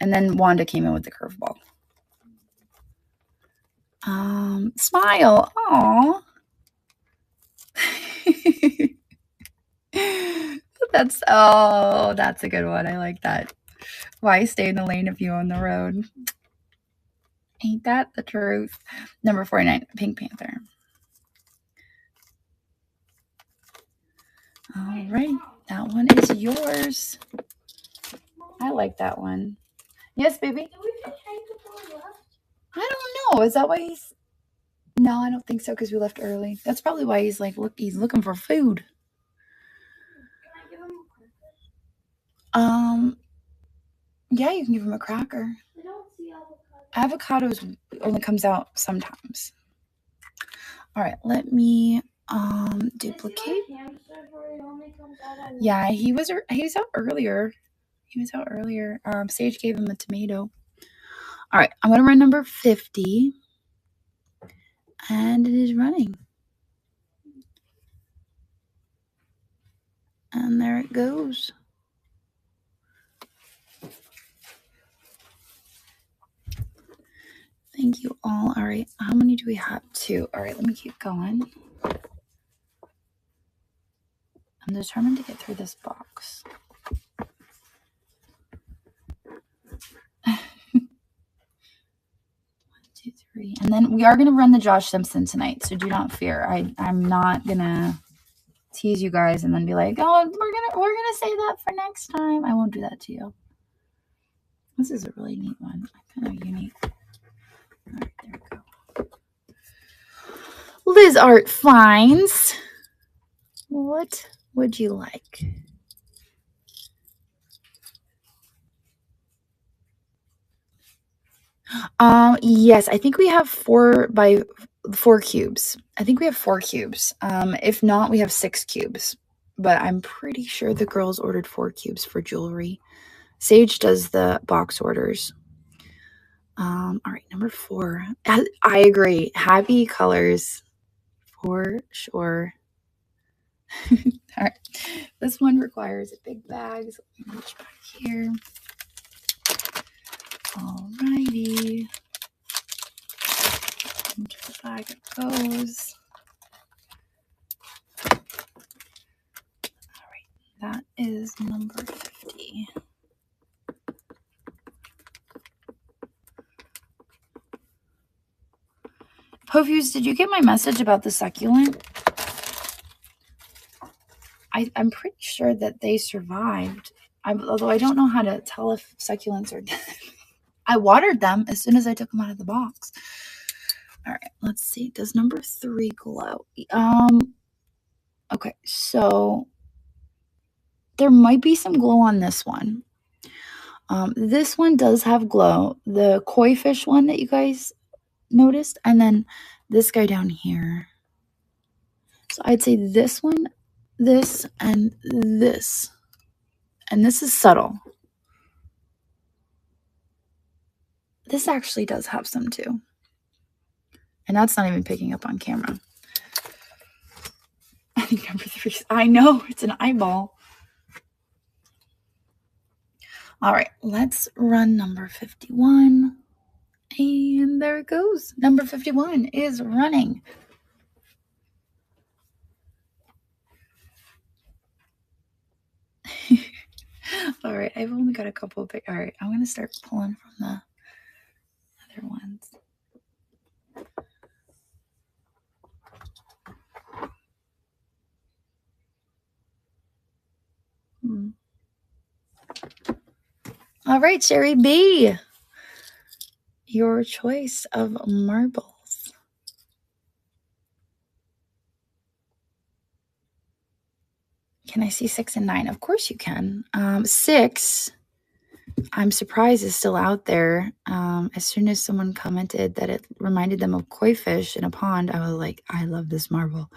And then Wanda came in with the curveball. Smile. Aw. That's a good one. I like that. Why stay in the lane if you own the road? Ain't that the truth? Number 49, Pink Panther. All right, that one is yours. I like that one. Yes, baby? Did we just change before we left? I don't know. Is that why he's... No, I don't think so, because we left early. That's probably why he's like, look, he's looking for food. Can I give him a cracker? Yeah, you can give him a cracker. I don't see avocado. Avocados only comes out sometimes. All right, let me duplicate. Yeah, he was out earlier. Sage gave him a tomato. All right, I'm gonna run number 50, and it is running. And there it goes. Thank you all. All right. How many do we have? 2. All right. Let me keep going. I'm determined to get through this box. 1, 2, 3. And then we are going to run the Josh Simpson tonight. So do not fear. I'm not going to tease you guys and then be like, oh, we're gonna say that for next time. I won't do that to you. This is a really neat one. Kind of unique. All right, there we go. Liz Art Finds. What would you like? Yes, I think we have 4 by 4 cubes. I think we have 4 cubes. If not, we have 6 cubes. But I'm pretty sure the girls ordered 4 cubes for jewelry. Sage does the box orders. All right, number 4. I agree. Happy colors for sure. All right, this one requires a big bag. So let me reach back here. All righty. Into the bag it goes. All right, that is number 50. Pofuse, did you get my message about the succulent? I'm pretty sure that they survived. Although I don't know how to tell if succulents are dead. I watered them as soon as I took them out of the box. All right, let's see. Does number 3 glow? Okay, so there might be some glow on this one. This one does have glow. The koi fish one that you guys noticed, and then this guy down here. So I'd say this one, this, and this. And this is subtle. This actually does have some too. And that's not even picking up on camera. I think number 3, I know, it's an eyeball. All right, let's run number 51. And there it goes. Number 51 is running. All right, I've only got a couple of big. All right, I'm going to start pulling from the other ones. All right, Sherry B. Your choice of marbles. Can I see 6 and 9? Of course you can. 6, I'm surprised is still out there. As soon as someone commented that it reminded them of koi fish in a pond, I was like, I love this marble.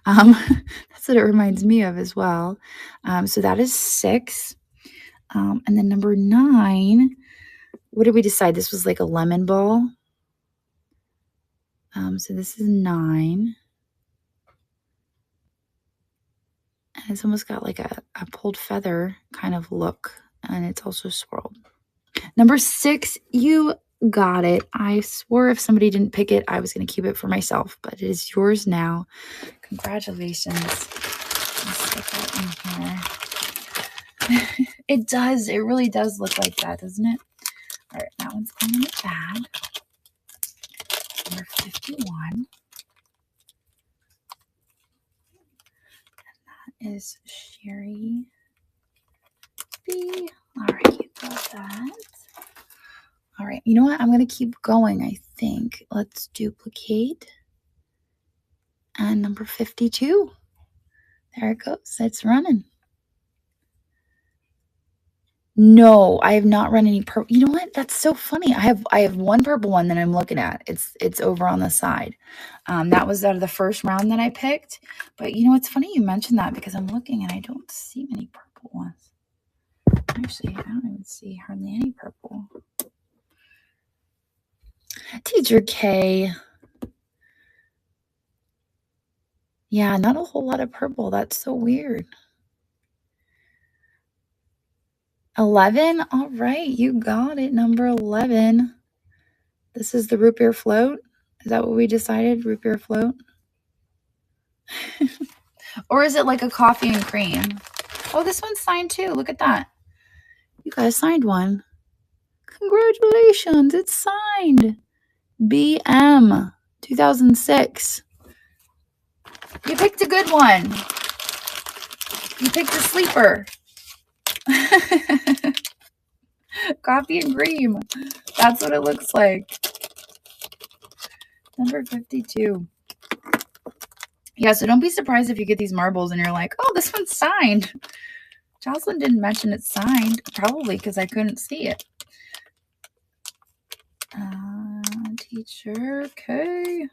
That's what it reminds me of as well. So that is 6. And then number 9, what did we decide? This was like a lemon ball. So this is 9. And it's almost got like a pulled feather kind of look. And it's also swirled. Number 6, you got it. I swore if somebody didn't pick it, I was going to keep it for myself. But it is yours now. Congratulations. Let's stick that in here. It does. It really does look like that, doesn't it? All right, that one's going in the bag. Number 51. And that is Sherry B. All right, you got that. All right, you know what? I'm going to keep going, I think. Let's duplicate. And number 52. There it goes. It's running. No, I have not run any purple. You know what? That's so funny. I have one purple one that I'm looking at. It's over on the side. That was out of the first round that I picked. But you know, it's funny you mentioned that because I'm looking and I don't see many purple ones. Actually, I don't even see hardly any purple. Teacher K. Yeah, not a whole lot of purple. That's so weird. 11. All right, you got it. Number 11. This is the root beer float. Is that what we decided? Root beer float? Or is it like a coffee and cream? Oh, this one's signed too. Look at that. You guys signed one. Congratulations. It's signed. BM 2006. You picked a good one. You picked a sleeper. Coffee and cream. That's what it looks like. Number 52. Yeah, so don't be surprised if you get these marbles and you're like, oh, this one's signed. Jocelyn didn't mention it's signed. Probably because I couldn't see it. Teacher, okay.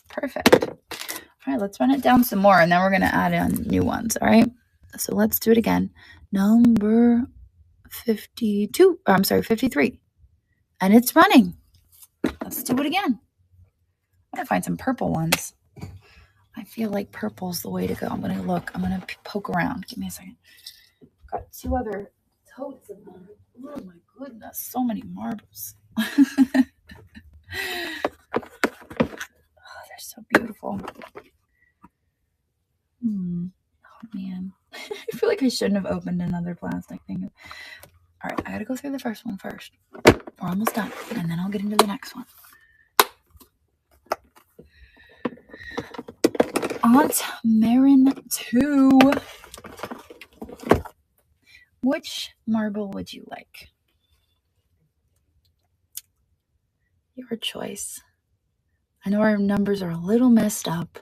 Perfect. All right, let's run it down some more, and then we're going to add in new ones, all right? So let's do it again. Number 52. I'm sorry, 53. And it's running. Let's do it again. I'm going to find some purple ones. I feel like purple's the way to go. I'm going to look. I'm going to poke around. Give me a second. Got 2 other totes in there. Oh, my goodness. So many marbles. Oh, they're so beautiful. Oh, man. I feel like I shouldn't have opened another plastic thing. All right, I got to go through the first one first. We're almost done, and then I'll get into the next one. Aunt Marin 2. Which marble would you like? Your choice. I know our numbers are a little messed up.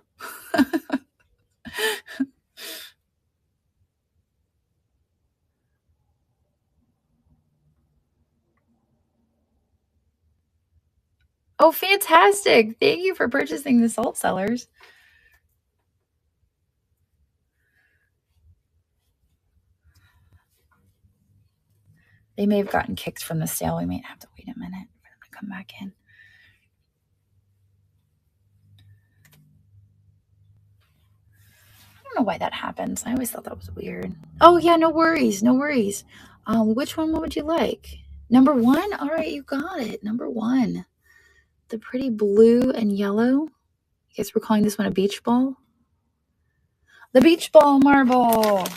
Oh, fantastic. Thank you for purchasing the salt cellars. They may have gotten kicked from the sale. We might have to wait a minute for them to come back in. I don't know why that happens. I always thought that was weird. Oh, yeah, no worries. No worries. Which one would you like? Number 1? All right, you got it. Number 1. The pretty blue and yellow. I guess we're calling this one a beach ball. The beach ball marble.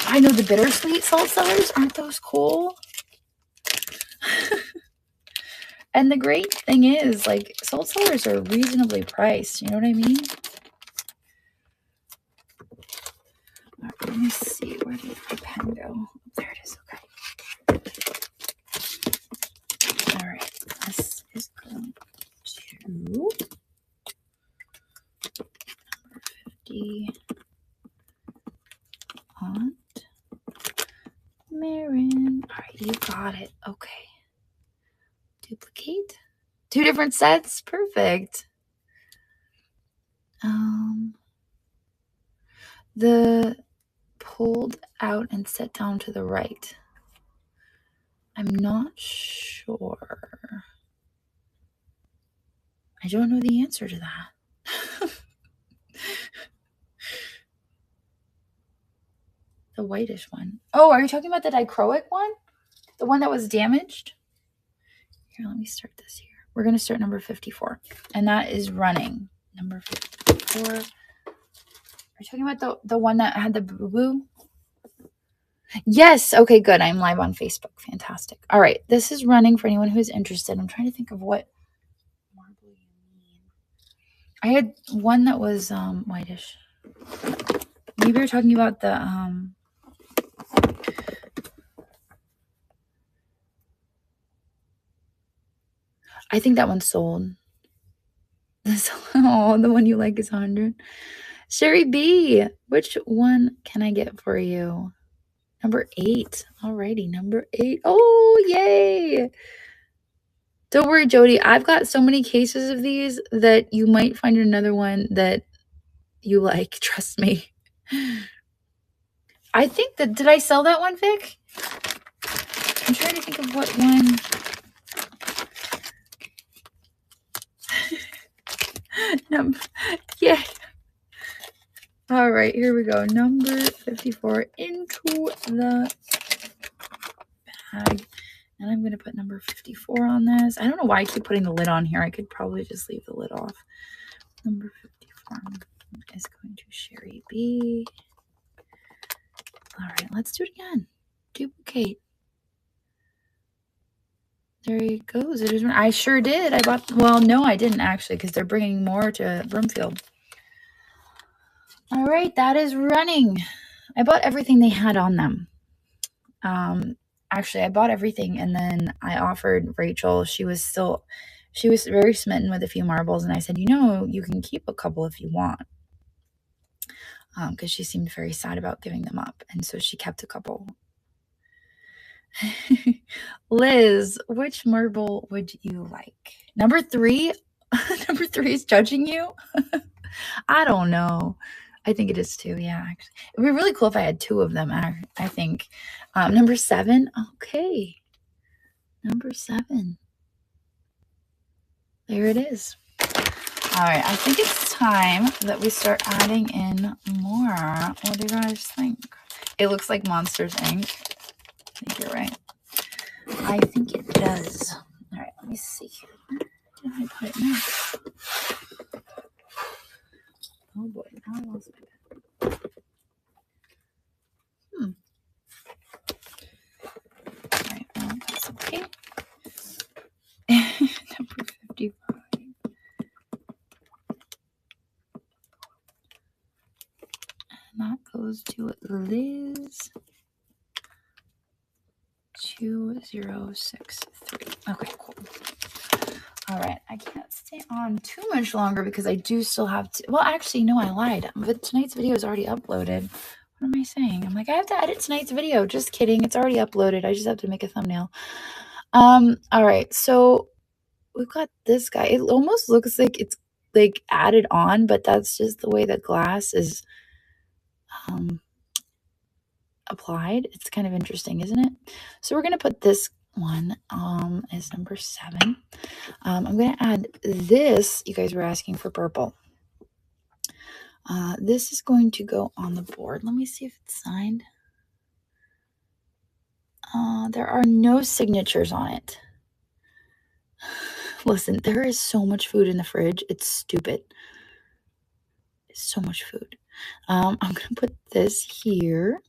I know the bittersweet salt cellars. Aren't those cool? And the great thing is, like, salt cellars are reasonably priced. You know what I mean? All right, let me see. Where did my pen go? There it is. Okay. All right. This is going to number 50. Aunt Marin. All right, you got it. Okay. Duplicate. 2 different sets. Perfect. The pulled out and set down to the right. I'm not sure. I don't know the answer to that. The whitish one. Oh, are you talking about the dichroic one? The one that was damaged? Here, let me start this here. We're going to start number 54. And that is running. Number 54. Are you talking about the one that had the boo-boo? Yes. Okay, good. I'm live on Facebook. Fantastic. All right. This is running for anyone who's interested. I'm trying to think of what marble you mean. I had one that was whitish. Maybe you're talking about the I think that one's sold. Oh, the one you like is 100. Sherry B, which one can I get for you? Number 8. Alrighty, number 8. Oh, yay! Don't worry, Jody. I've got so many cases of these that you might find another one that you like. Trust me. I think that... Did I sell that one, Vic? I'm trying to think of what one... Yeah. All right, here we go. Number 54 into the bag. And I'm going to put number 54 on this. I don't know why I keep putting the lid on here. I could probably just leave the lid off. Number 54 is going to Sherry B. All right, let's do it again. Duplicate. There he goes. It is. I sure did. I bought. Well, no, I didn't actually, because they're bringing more to Broomfield. All right, that is running. I bought everything they had on them. Actually, I bought everything, and then I offered Rachel. She was very smitten with a few marbles, and I said, you can keep a couple if you want, because she seemed very sad about giving them up, and so she kept a couple. Liz, which marble would you like? Number 3? Number 3 is judging you? I don't know. I think it is 2, yeah. Actually. It would be really cool if I had 2 of them, I think. Number 7? Okay. Number 7. There it is. All right, I think it's time that we start adding in more. What do you guys think? It looks like Monsters, Inc. I think you're right. I think it does. All right, let me see here. Where did I put it now? Oh boy, now I lost my pen. All right, well, that's okay. Number 55. And that goes to Liz. 2063. Okay, cool. All right, I can't stay on too much longer because I do still have to. Well, actually, no, I lied. But tonight's video is already uploaded. What am I saying? I'm like, I have to edit tonight's video. Just kidding. It's already uploaded. I just have to make a thumbnail. All right, so we've got this guy. It almost looks like it's like added on, but that's just the way the glass is applied. It's kind of interesting, isn't it? So we're going to put this one as number 7. I'm going to add this. You guys were asking for purple. This is going to go on the board. Let me see if it's signed. There are no signatures on it. Listen, there is so much food in the fridge. It's stupid. It's so much food. I'm going to put this here.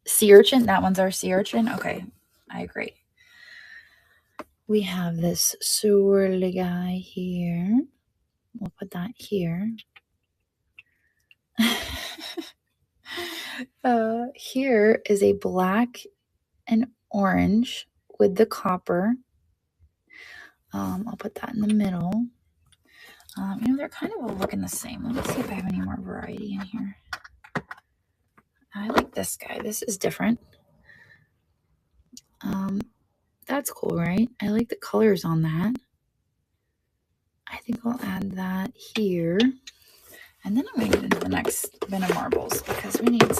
Sea urchin. That one's our sea urchin. Okay, I agree. We have this swirly guy here. We'll put that here. Here is a black and orange with the copper. I'll put that in the middle. They're kind of all looking the same. Let me see if I have any more variety in here. I like this guy. This is different. That's cool, right? I like the colors on that. I think I'll add that here. And then I'm going to get into the next bin of marbles because we need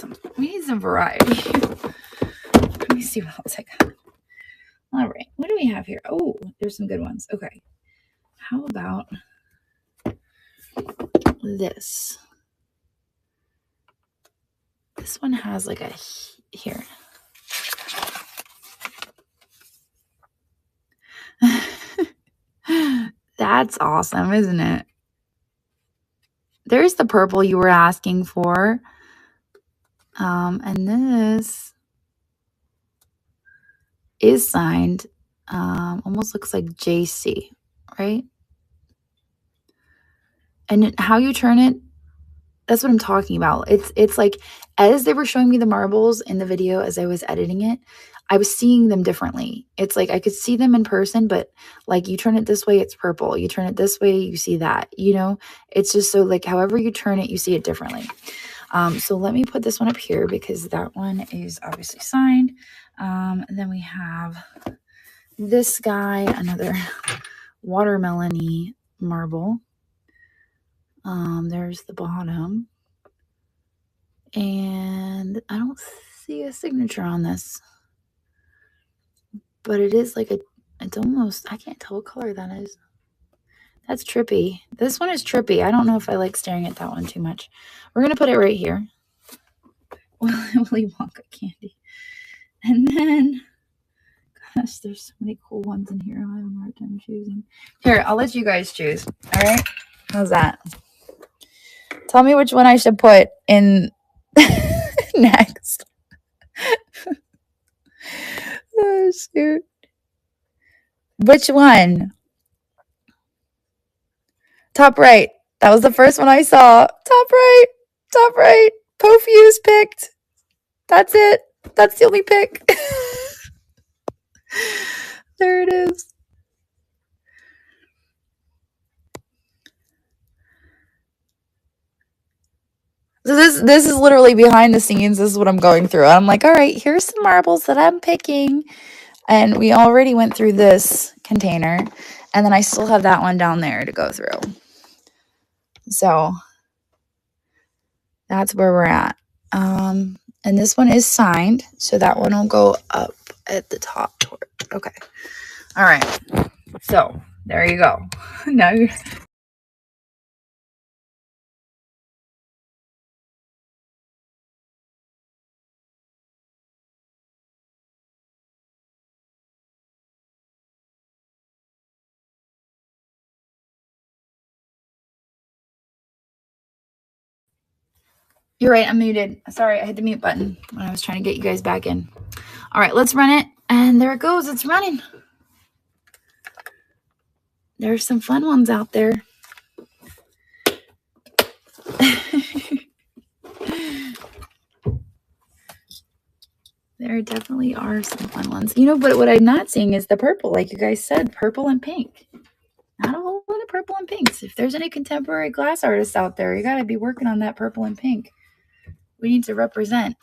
some variety. Let me see what else I got. All right, what do we have here? Oh, there's some good ones. Okay, how about this? This one has like a here. That's awesome, isn't it? There's the purple you were asking for. And this is signed. Almost looks like JC, right? And how you turn it, that's what I'm talking about. It's like, as they were showing me the marbles in the video as I was editing it, I was seeing them differently. It's like I could see them in person, but like you turn it this way, it's purple. You turn it this way, you see that, It's just so like however you turn it, you see it differently. So let me put this one up here because that one is obviously signed. And then we have this guy, another watermelon-y marble. There's the bottom. And I don't see a signature on this. But it is like it's almost, I can't tell what color that is. That's trippy. This one is trippy. I don't know if I like staring at that one too much. We're going to put it right here. Willy Wonka candy. And then, Gosh, there's so many cool ones in here. I'm having a hard time choosing. Here, I'll let you guys choose. All right? How's that? Tell me which one I should put in next. Oh, shoot. Which one? Top right. That was the first one I saw. Top right. Top right. Pofew's picked. That's it. That's the only pick. There it is. So this is literally behind the scenes. This is what I'm going through. I'm like, all right, here's some marbles that I'm picking. And we already went through this container. And then I still have that one down there to go through. So that's where we're at. And this one is signed. So that one will go up at the top. Okay. All right. So there you go. Now you're right. I'm muted. Sorry, I hit the mute button when I was trying to get you guys back in. All right, let's run it. And there it goes. It's running. There's some fun ones out there. There definitely are some fun ones. You know, but what I'm not seeing is the purple. Like you guys said, purple and pink. Not a whole lot of purple and pinks. If there's any contemporary glass artists out there, you got to be working on that purple and pink. We need to represent.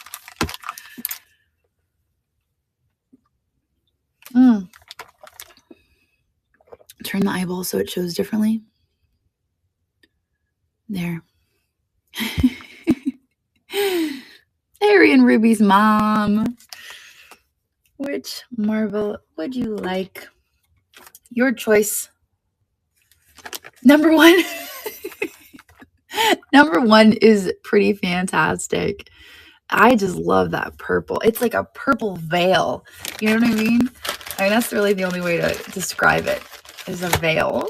Turn the eyeball so it shows differently. There. Harry and Ruby's mom. Which marble would you like? Your choice. Number one. Number one is pretty fantastic. I just love that purple. It's like a purple veil. You know what I mean? I mean, that's really the only way to describe it, is a veil.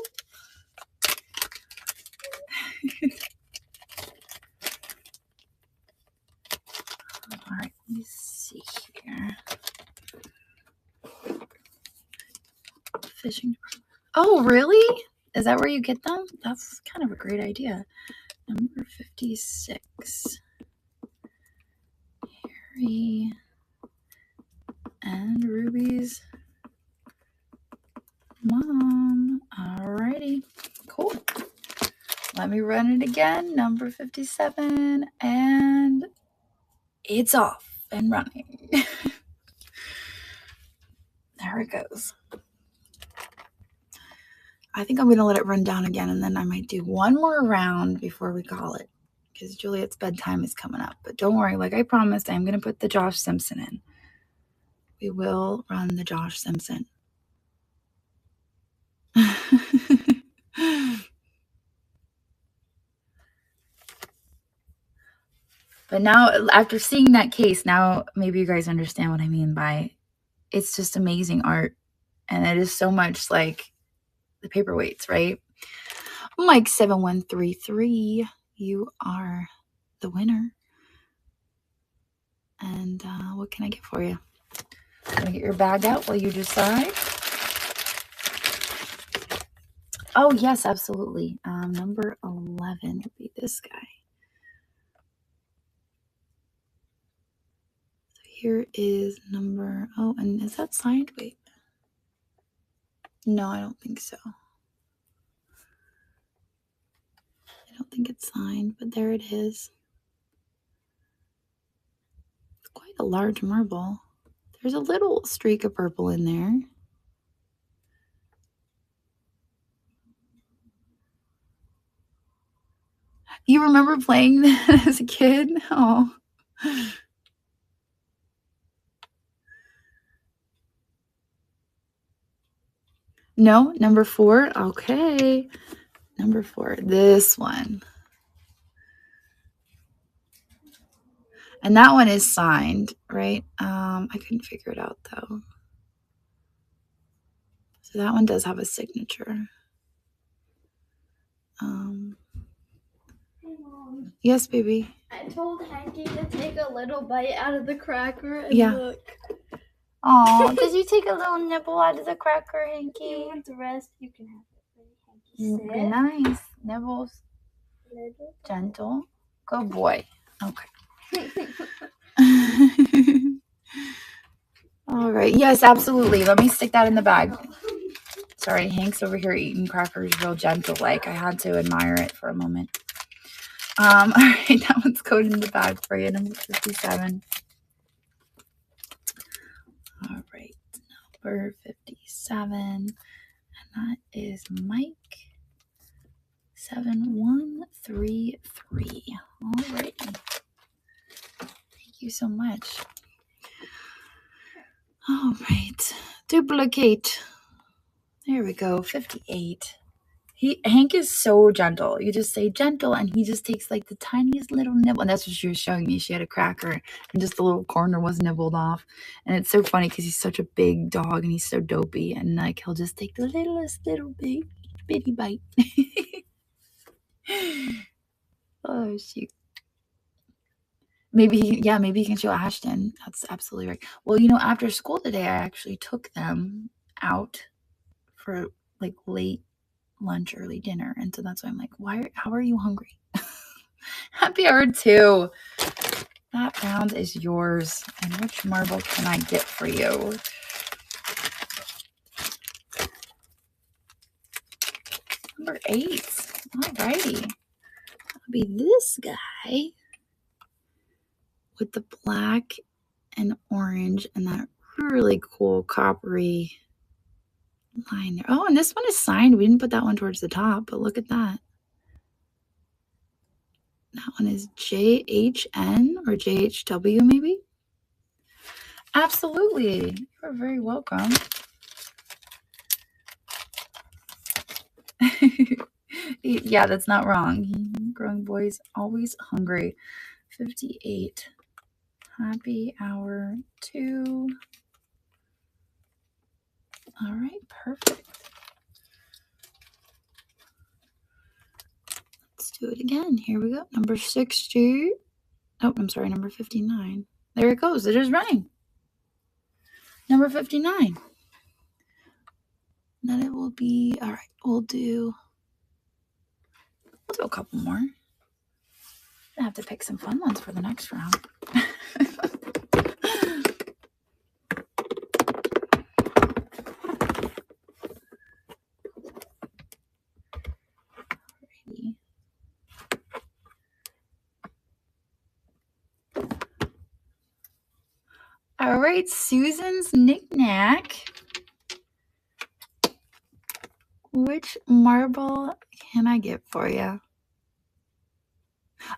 All right, let me see here. Fishing. Oh, really? Is that where you get them? That's kind of a great idea. Number 56. Harry and Ruby's mom. Alrighty. Cool. Let me run it again. Number 57. And it's off and running. There it goes. I think I'm going to let it run down again, and then I might do one more round before we call it, because Juliet's bedtime is coming up. But don't worry, like I promised, I'm going to put the Josh Simpson in. We will run the Josh Simpson. But now, after seeing that case, now maybe you guys understand what I mean by it's just amazing art. And it is so much like the paperweights, right? Mike 7133, you are the winner. And what can I get for you? Gonna get your bag out while you decide. Oh yes, absolutely. Number 11 would be this guy. So here is number. Oh, and is that signed? Wait. No, I don't think so. I don't think it's signed, but there it is. It's quite a large marble. There's a little streak of purple in there. You remember playing that as a kid? Oh. No, number 4. Okay. Number 4. This one. And that one is signed, right? I couldn't figure it out though. So that one does have a signature. Yes, baby. I told Hanky to take a little bite out of the cracker and look. Oh, did you take a little nibble out of the cracker, Hanky? You want the rest? You can have it. Hanky, nice. Nibbles. Gentle. Good boy. Okay. All right. Yes, absolutely. Let me stick that in the bag. Sorry, Hank's over here eating crackers real gentle like. I had to admire it for a moment. All right, that one's going in the bag for you, number 57. All right, number 57, and that is Mike 7133. All right. Thank you so much. All right, duplicate. There we go, 58. Hank is so gentle. You just say gentle, and he just takes like the tiniest little nibble. And that's what she was showing me. She had a cracker, and just the little corner was nibbled off. And it's so funny because he's such a big dog, and he's so dopey. And like he'll just take the littlest little bitty bite. Oh shoot. Maybe he can show Ashton. That's absolutely right. Well, after school today, I actually took them out for like late lunch, early dinner, and so that's why I'm like, how are you hungry? Happy hour 2. That pound is yours. And which marble can I get for you? Number 8. Alrighty. That'll be this guy with the black and orange and that really cool coppery line there. Oh, and this one is signed. We didn't put that one towards the top, but look at that. That one is JHN or JHW maybe? Absolutely. You're very welcome. Yeah, that's not wrong. Growing boys always hungry. 58. Happy hour 2. All right, perfect. Let's do it again. Here we go. Number 60. Oh, I'm sorry, number 59. There it goes. It is running. Number 59. Then it will be, all right, we'll do a couple more. I have to pick some fun ones for the next round. All right, Susan's knickknack. Which marble can I get for you?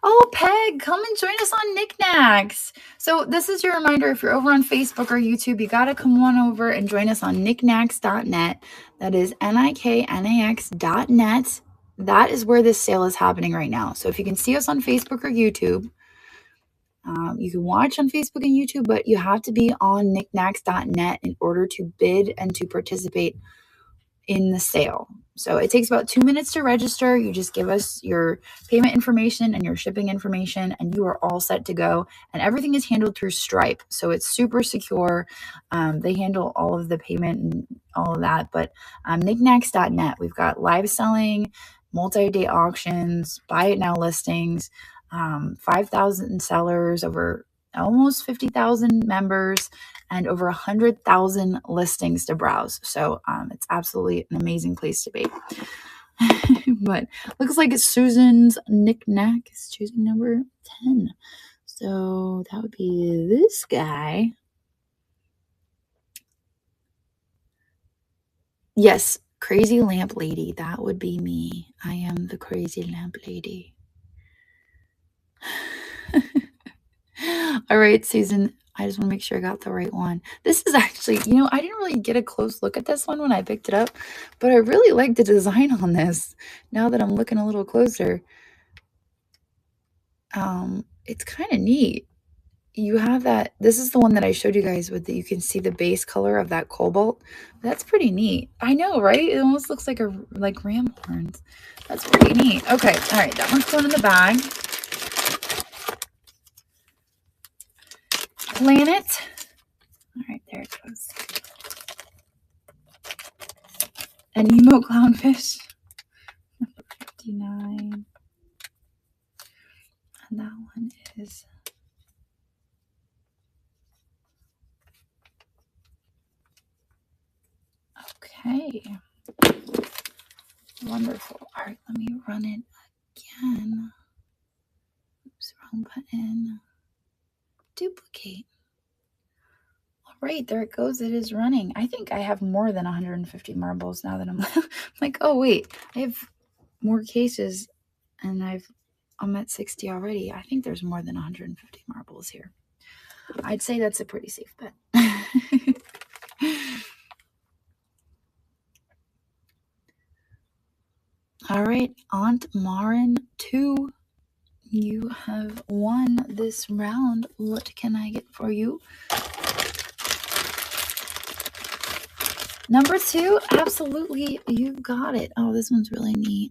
Oh, Peg, come and join us on Knickknacks. So this is your reminder. If you're over on Facebook or YouTube, you got to come on over and join us on knickknacks.net. That is knickknacks.net. That is where this sale is happening right now. So if you can see us on Facebook or YouTube, you can watch on Facebook and YouTube, but you have to be on knickknacks.net in order to bid and to participate in the sale. So it takes about 2 minutes to register. You just give us your payment information and your shipping information, and you are all set to go. And everything is handled through Stripe. So it's super secure. They handle all of the payment and all of that. But knickknacks.net, we've got live selling, multi-day auctions, buy it now listings, 5,000 sellers, over almost 50,000 members, and over 100,000 listings to browse. So it's absolutely an amazing place to be. But looks like it's Susan's knickknack is choosing number 10. So that would be this guy. Yes, crazy lamp lady. That would be me. I am the crazy lamp lady. All right, Susan, I just want to make sure I got the right one. This is actually, I didn't really get a close look at this one when I picked it up, but I really like the design on this now that I'm looking a little closer. It's kind of neat. you have that. This is the one that I showed you guys with you can see the base color of that cobalt. That's pretty neat. I know, right? It almost looks like ram horns. That's pretty neat. Okay, all right, that one's going in the bag. Planet. All right, there it goes. An emo clownfish. Number 59. And that one is okay. Wonderful. All right, let me run it again. Oops, wrong button. Duplicate. All right, there it goes. It is running. I think I have more than 150 marbles now that I'm like, oh wait, I have more cases and I'm at 60 already. I think there's more than 150 marbles here. I'd say that's a pretty safe bet. All right, Aunt Marin 2, you have won this round. What can I get for you? Number 2, absolutely, you got it. Oh, this one's really neat.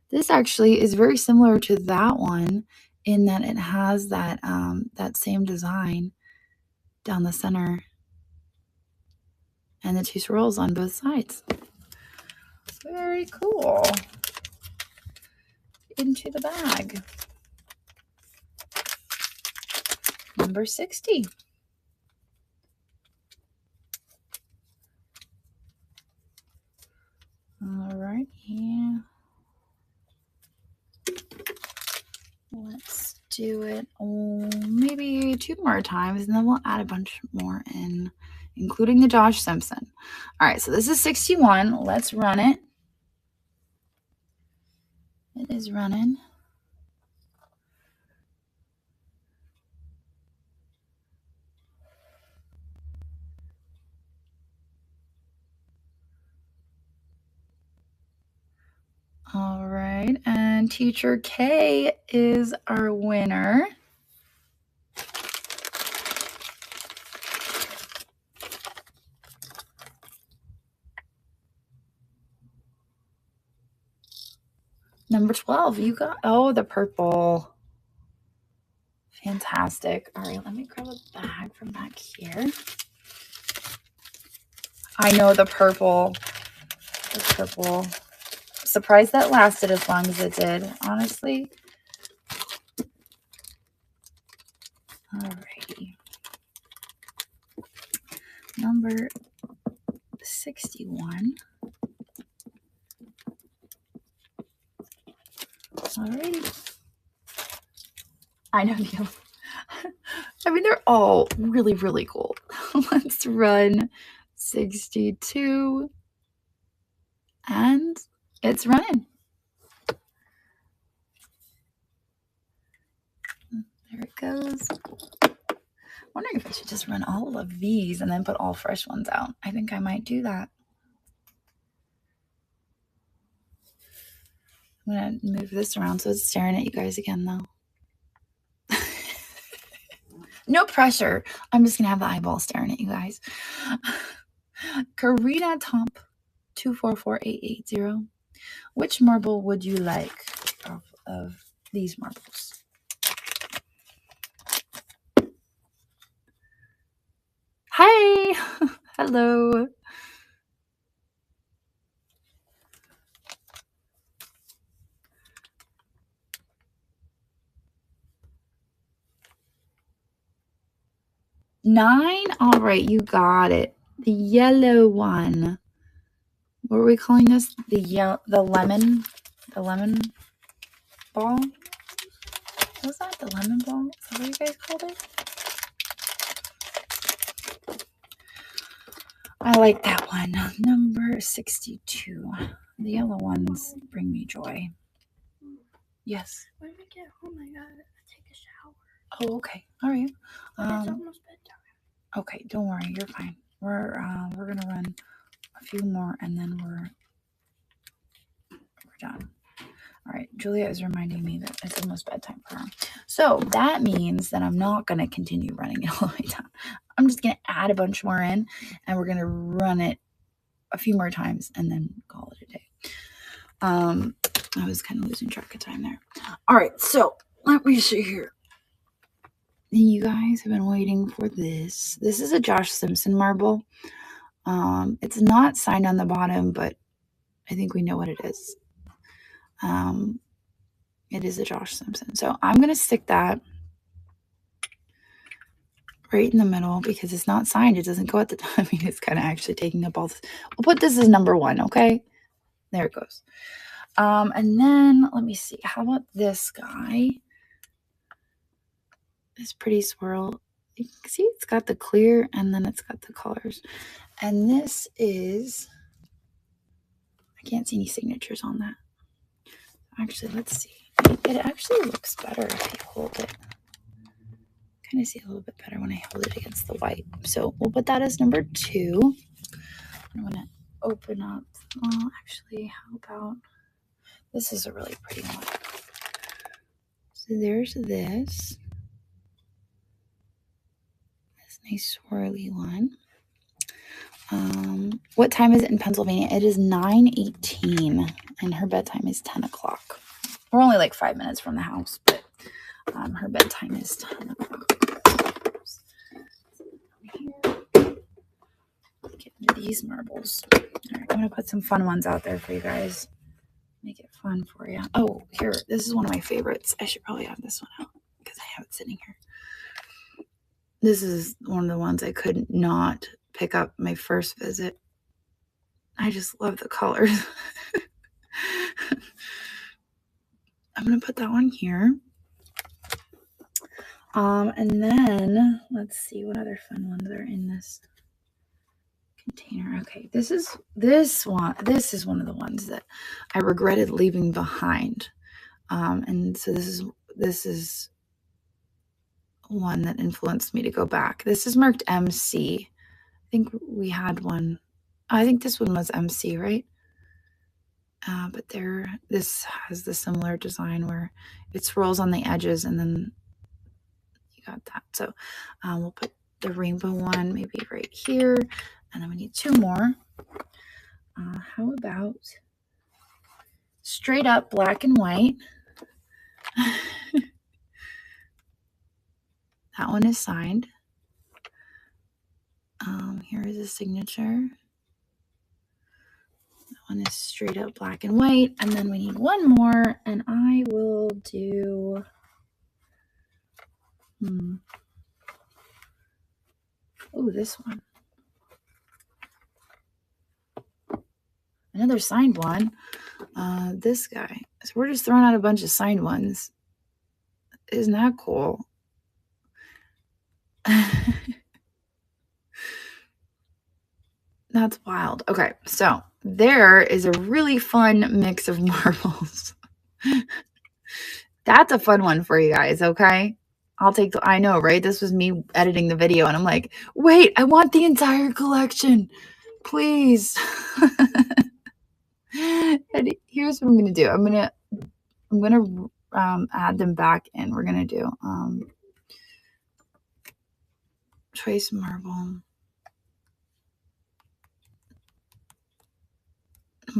This actually is very similar to that one in that it has that that same design down the center and the 2 swirls on both sides. Very cool. Into the bag. Number 60. All right, yeah. Let's do it maybe 2 more times, and then we'll add a bunch more in, including the Josh Simpson. All right, so this is 61. Let's run it. It is running. All right, and Teacher K is our winner. Number 12, you got, oh, the purple. Fantastic. All right, let me grab a bag from back here. I know the purple. The purple. Surprised that lasted as long as it did, honestly. Alrighty. Number 61. Alrighty. I know you. I mean, they're all really, really cool. Let's run 62. And it's running. There it goes. Wondering if I should just run all of these and then put all fresh ones out. I think I might do that. I'm going to move this around so it's staring at you guys again, though. No pressure. I'm just going to have the eyeball staring at you guys. Karina Tomp 244880. Which marble would you like of these marbles? Hi. Hello. Nine. All right, you got it. The yellow one. What are we calling this? The lemon ball. What was that? The lemon ball? Is that what you guys called it? I like that one. Number 62. The yellow ones bring me joy. Yes. When I get home, I gotta take a shower. Oh, okay. All right. It's almost bedtime. Okay, don't worry. You're fine. We're gonna run a few more and then we're done. All right, Julia is reminding me that it's almost bedtime for her. So that means that I'm not going to continue running it all the way down. I'm just going to add a bunch more in, and we're going to run it a few more times and then call it a day. I was kind of losing track of time there. All right, so let me see here. You guys have been waiting for this. This is a Josh Simpson marble. It's not signed on the bottom, but I think we know what it is. It is a Josh Simpson. So I'm going to stick that right in the middle because it's not signed. It doesn't go at the top. I mean, it's kind of actually taking up all this. We'll put this as number 1, okay? There it goes. And then let me see. How about this guy? This pretty swirl. You can see it's got the clear and then it's got the colors. And this is, I can't see any signatures on that. Actually, let's see. It actually looks better if you hold it. Kind of see a little bit better when I hold it against the white. So we'll put that as number 2. I'm going to open up. Well, actually, how about, this is a really pretty one. So there's this. This nice swirly one. What time is it in Pennsylvania? It is 9:18 and her bedtime is 10 o'clock. We're only like 5 minutes from the house, but her bedtime is 10 o'clock. Get into these marbles. All right, I'm going to put some fun ones out there for you guys. Make it fun for you. Oh, here, this is one of my favorites. I should probably have this one out because I have it sitting here. This is one of the ones I could not pick up my first visit. I just love the colors. I'm going to put that one here. And then let's see what other fun ones are in this container. Okay, this is one of the ones that I regretted leaving behind. And so this is one that influenced me to go back. This is marked MC. I think we had one. I think this one was MC, right? But this has the similar design where it swirls on the edges and then you got that. So we'll put the rainbow one maybe right here. And then we need 2 more. How about straight up black and white? That one is signed. Here is a signature. That one is straight up black and white. And then we need 1 more. And I will do... Oh, this one. Another signed one. This guy. So we're just throwing out a bunch of signed ones. Isn't that cool? That's wild. Okay, so there is a really fun mix of marbles. That's a fun one for you guys, okay? I know, right? This was me editing the video, and I'm like, wait, I want the entire collection. Please. And here's what I'm going to do. I'm going to add them back in. We're going to do choice marble. And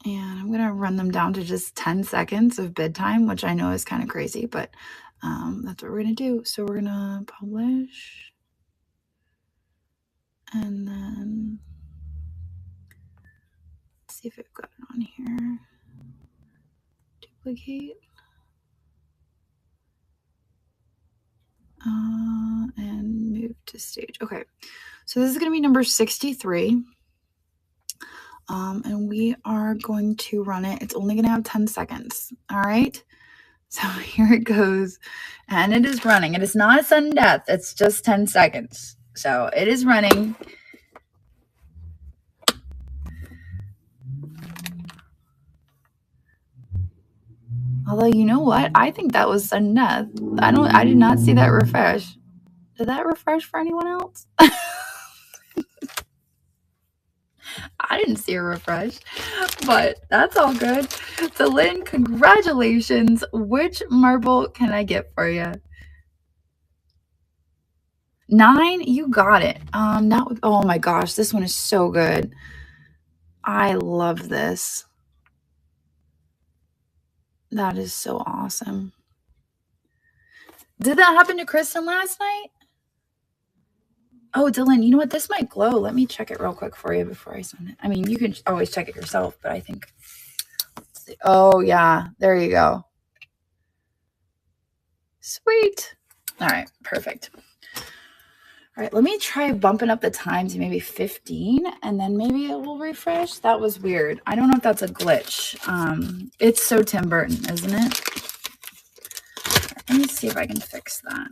I'm going to run them down to just 10 seconds of bedtime, which I know is kind of crazy, but that's what we're going to do. So we're going to publish. And then let's see if I've got it on here. Duplicate. And move to stage. Okay, so this is going to be number 63. And we are going to run it. It's only going to have 10 seconds. All right. So here it goes. And it is running. It is not a sudden death. It's just 10 seconds. So it is running. Although, you know what? I think that was sudden death. I did not see that refresh. Did that refresh for anyone else? didn't see a refresh, but that's all good. So Lynn, congratulations. Which marble can I get for you? 9, you got it. Oh my gosh, this one is so good. I love this. That is so awesome. Did that happen to Kristen last night? Oh, Dylan, you know what? This might glow. Let me check it real quick for you before I send it. I mean, you can always check it yourself, but I think. Let's see. Oh, yeah. There you go. Sweet. All right. Perfect. All right. Let me try bumping up the time to maybe 15, and then maybe it will refresh. That was weird. I don't know if that's a glitch. It's so Tim Burton, isn't it? Let me see if I can fix that.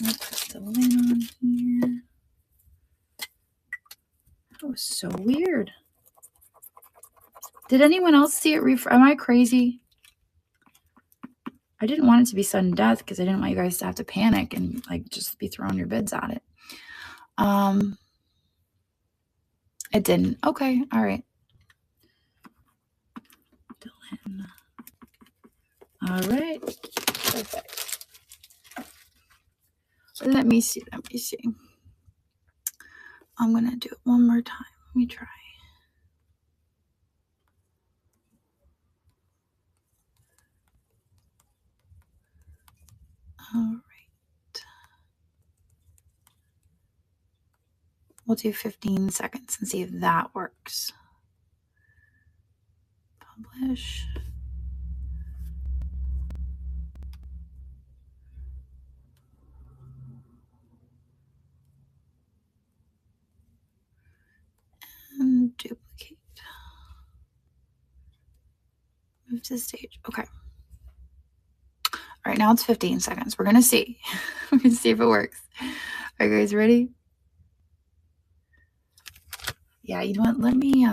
I'll put the lid on here. That was so weird. Did anyone else see it refresh? Am I crazy? I didn't want it to be sudden death because I didn't want you guys to have to panic and like just be throwing your bids at it. It didn't. Okay. All right. Dylan. All right. Perfect. Let me see. Let me see. I'm going to do it one more time. Let me try. All right. We'll do 15 seconds and see if that works. Publish. And duplicate. Move to stage. Okay. All right, now it's 15 seconds. We're going to see. We're going to see if it works. Are you guys ready? Yeah, you know what? Let me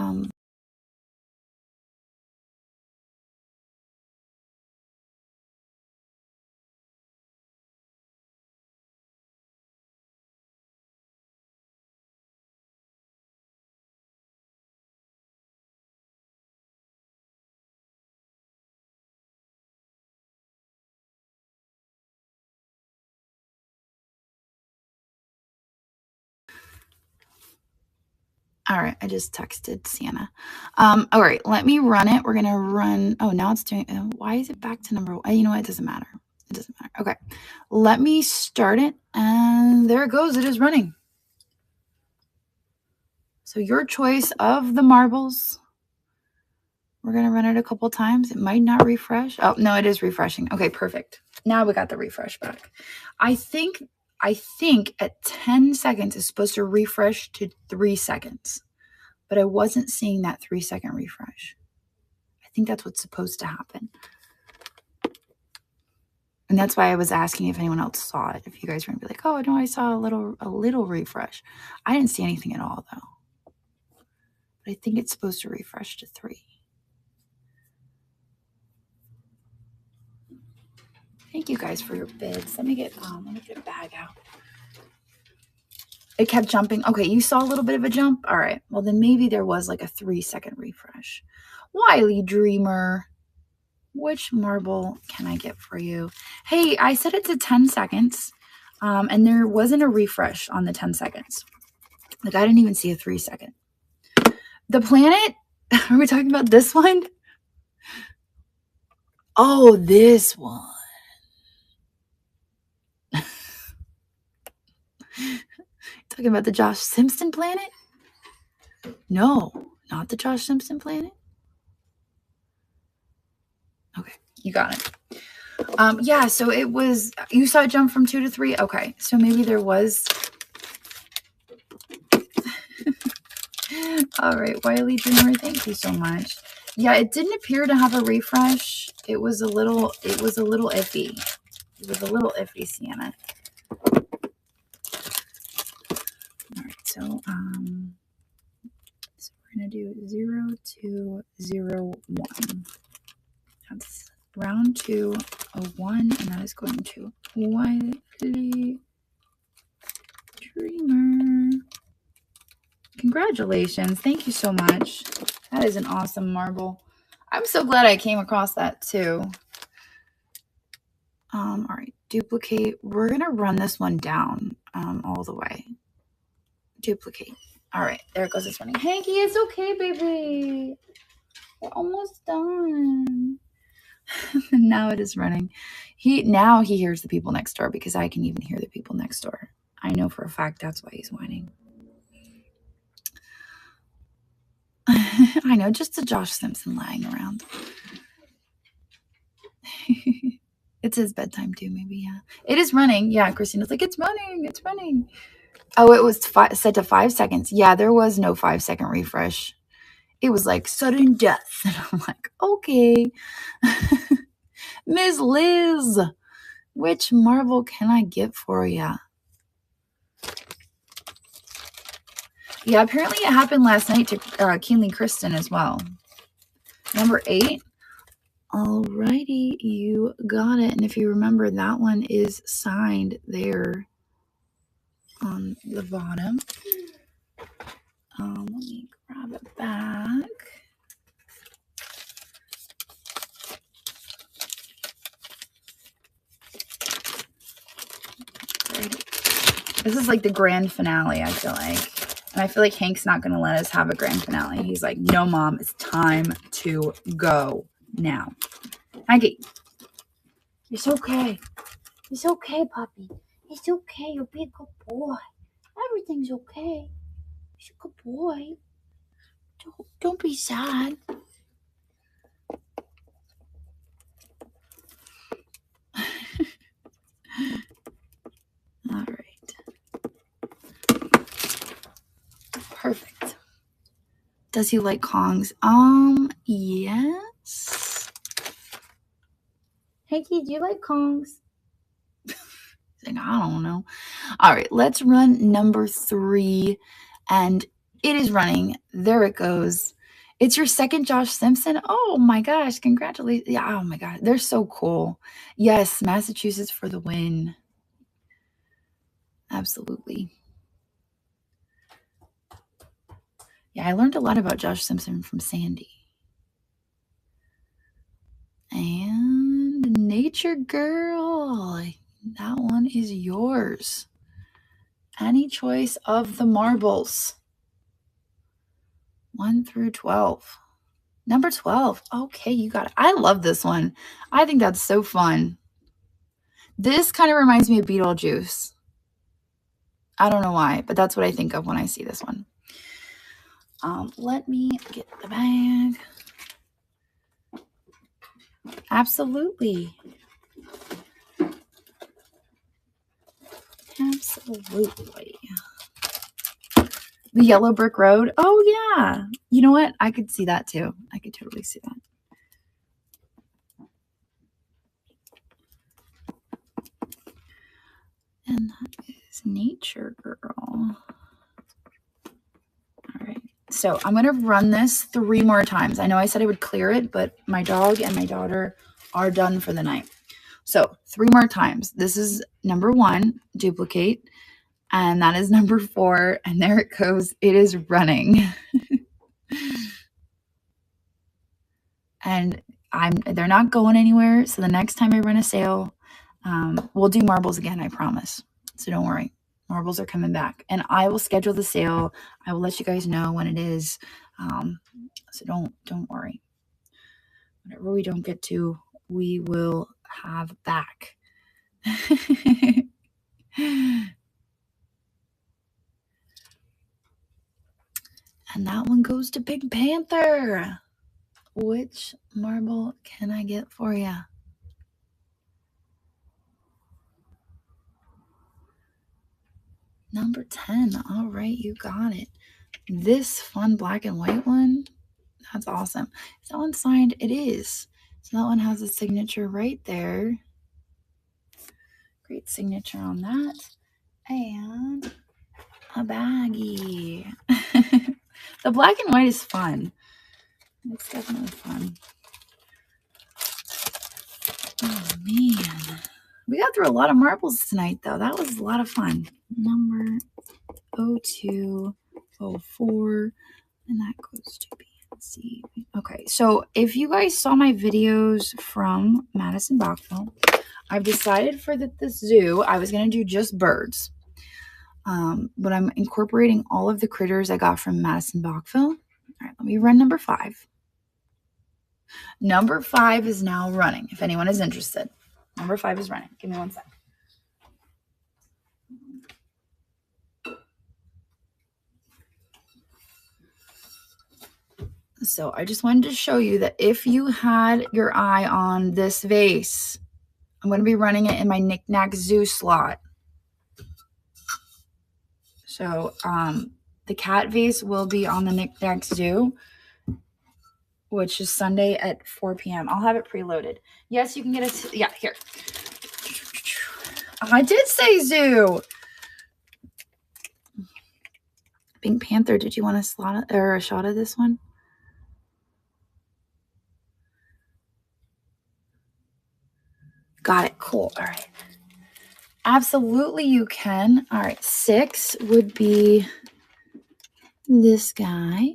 all right, I just texted Sienna. All right, let me run it. We're going to run. Oh, now it's doing. Why is it back to number 1? You know what? It doesn't matter. It doesn't matter. Okay, let me start it. And there it goes. It is running. So your choice of the marbles. We're going to run it a couple times. It might not refresh. Oh, no, it is refreshing. Okay, perfect. Now we got the refresh back. I think at 10 seconds it's supposed to refresh to 3 seconds. But I wasn't seeing that 3-second refresh. I think that's what's supposed to happen. And that's why I was asking if anyone else saw it. If you guys were going to be like, oh, no, I saw a little refresh. I didn't see anything at all, though. But I think it's supposed to refresh to 3. Thank you guys for your bids. Let me get a bag out. It kept jumping. Okay, you saw a little bit of a jump? All right. Well, then maybe there was like a 3-second refresh. Wily Dreamer. Which marble can I get for you? Hey, I set it to 10 seconds, and there wasn't a refresh on the 10 seconds. Like, I didn't even see a 3-second. The planet, are we talking about this one? Oh, this one. Talking about the Josh Simpson planet? No, not the Josh Simpson planet. Okay, you got it. Yeah, so it was, you saw it jump from 2 to 3? Okay, so maybe there was. All right, Wiley Dreamer, thank you so much. Yeah, it didn't appear to have a refresh. It was a little iffy. It was a little iffy, Sienna. All right, so we're gonna do 0 to 0 1. That's round 2, a 1, and that is going to Wiley Dreamer. Congratulations. Thank you so much. That is an awesome marble. I'm so glad I came across that too. All right, duplicate. We're going to run this one down all the way. Duplicate. All right, there it goes. It's running. Hanky, it's okay, baby. We're almost done. Now it is running. Now he hears the people next door because I can even hear the people next door. I know for a fact that's why he's whining. I know, just a Josh Simpson lying around. It's his bedtime too, maybe. Yeah, it is running. Yeah, Christina's like, it's running. It's running. Oh, it was set to 5 seconds. Yeah, there was no 5-second refresh. It was like sudden death. And I'm like, okay. Ms. Liz, which marble can I get for you? Yeah, apparently it happened last night to Keenly Kristen as well. Number 8. Alrighty, you got it. And if you remember, that one is signed there on the bottom. Let me grab it back. This is like the grand finale, I feel like. And I feel like Hank's not going to let us have a grand finale. He's like, no, Mom, it's time to go now. Hanky, it's okay. It's okay, puppy. It's okay. You'll be a good boy. Everything's okay. You're a good boy. Don't be sad. All right. Perfect. Does he like Kongs? Yes. Hanky, do you like Kongs? He's like, I don't know. All right, let's run number 3. And it is running. There it goes. It's your second Josh Simpson. Oh my gosh, congratulations. Yeah, oh my God, they're so cool. Yes, Massachusetts for the win. Absolutely. Yeah, I learned a lot about Josh Simpson from Sandy. And Nature Girl, that one is yours. Any choice of the marbles. 1 through 12. Number 12. Okay, you got it. I love this one. I think that's so fun. This kind of reminds me of Beetlejuice. I don't know why, but that's what I think of when I see this one. Let me get the bag. Absolutely. Absolutely. The Yellow Brick Road. Oh, yeah. You know what? I could see that too. I could totally see that. And that is Nature Girl. All right. So I'm going to run this 3 more times. I know I said I would clear it, but my dog and my daughter are done for the night. So 3 more times. This is number 1, duplicate. And that is number 4. And there it goes. It is running. And they're not going anywhere. So the next time I run a sale, we'll do marbles again, I promise. So don't worry. Marbles are coming back. And I will schedule the sale. I will let you guys know when it is. So don't worry. Whatever we don't get to, we will have back. And that one goes to Big Panther. Which marble can I get for you? Number 10. All right, you got it. This fun black and white one, that's awesome. Is that one signed? It is. So that one has a signature right there. Great signature on that. And a baggie. The black and white is fun. It's definitely fun. Oh, man. We got through a lot of marbles tonight, though. That was a lot of fun. Number 02, 1204, and that goes to B and C. Okay, so if you guys saw my videos from Madison Bachville, I've decided for the zoo, I was going to do just birds. But I'm incorporating all of the critters I got from Madison Bachville. All right, let me run number 5. Number 5 is now running, if anyone is interested. Number 5 is running. Give me 1 sec. So I just wanted to show you that if you had your eye on this vase, I'm going to be running it in my Knick Knack Zoo slot. So the cat vase will be on the Knick Knack Zoo, which is Sunday at 4 p.m. I'll have it preloaded. Yes, you can get it. Yeah, here. I did say zoo. Pink Panther, did you want a slot or a shot of this one? Got it. Cool. All right. Absolutely, you can. All right. 6 would be this guy.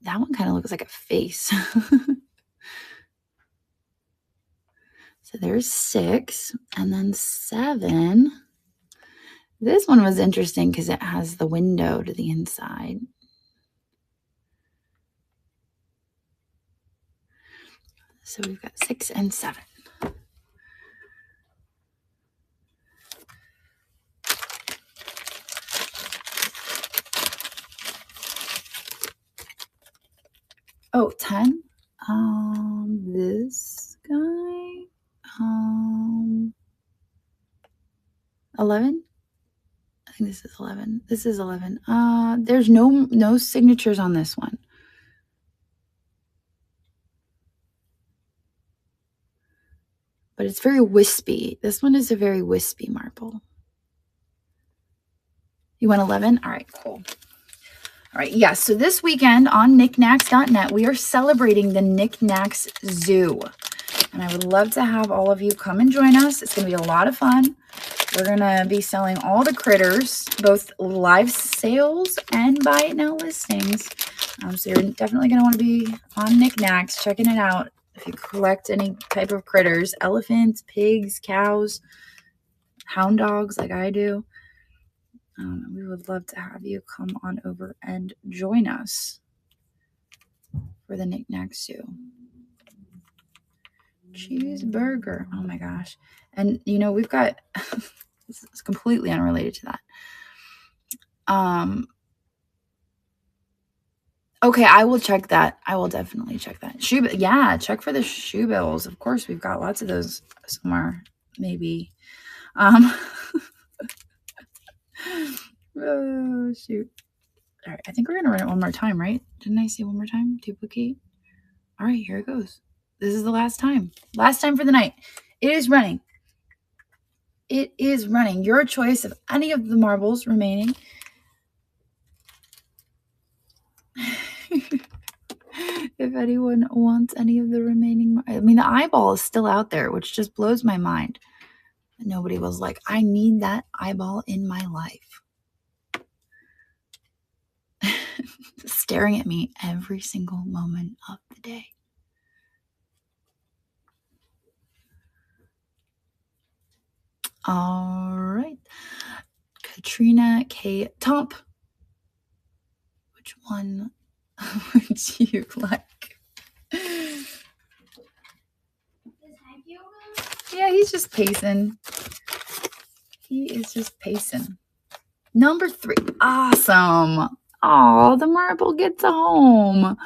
That one kind of looks like a face. So there's 6. And then 7. This one was interesting because it has the window to the inside. So we've got 6 and 7. Oh, 10. This guy. 11. I think this is 11. This is 11. There's no signatures on this one. But it's very wispy. This one is a very wispy marble. You want 11? All right, cool. All right, yes. So this weekend on knickknacks.net, we are celebrating the Knick Knacks Zoo. And I would love to have all of you come and join us. It's going to be a lot of fun. We're going to be selling all the critters, both live sales and buy it now listings. So you're definitely going to want to be on Knick Knacks, checking it out. If you collect any type of critters, elephants, pigs, cows, hound dogs like I do, we would love to have you come on over and join us for the Knick Knack Zoo. Cheeseburger. Oh my gosh. And you know, we've got this is completely unrelated to that. Okay, I will check that. I will definitely check that. Yeah, check for the shoe bills. Of course, we've got lots of those somewhere, maybe. Oh, shoot. All right, I think we're going to run it one more time, right? Didn't I say one more time? Duplicate. All right, here it goes. This is the last time. Last time for the night. It is running. It is running. Your choice of any of the marbles remaining. If anyone wants any of the remaining, I mean, the eyeball is still out there, which just blows my mind. Nobody was like, I need that eyeball in my life. Staring at me every single moment of the day. All right. Katrina K. Tomp. Which one would you like? Yeah, he's just pacing. He is just pacing. Number 3. Awesome. Oh, the marble gets a home.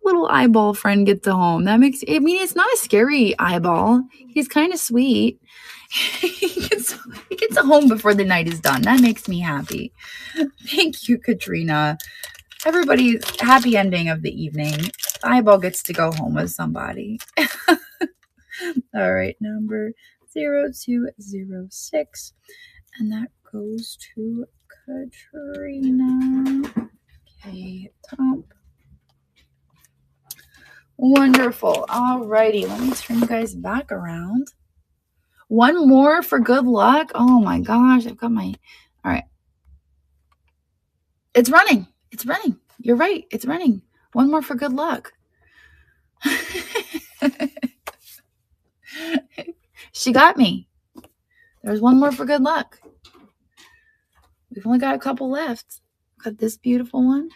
Little eyeball friend gets a home. That makes, I mean, it's not a scary eyeball. He's kind of sweet. He gets a home before the night is done. That makes me happy. Thank you, Katrina. Everybody's happy ending of the evening. The eyeball gets to go home with somebody. All right, number 0206. And that goes to Katrina. Okay, top. Wonderful. All righty, let me turn you guys back around. One more for good luck. Oh my gosh, I've got my, all right. It's running. It's running. You're right. It's running. One more for good luck. She got me. There's one more for good luck. We've only got a couple left. Got this beautiful one.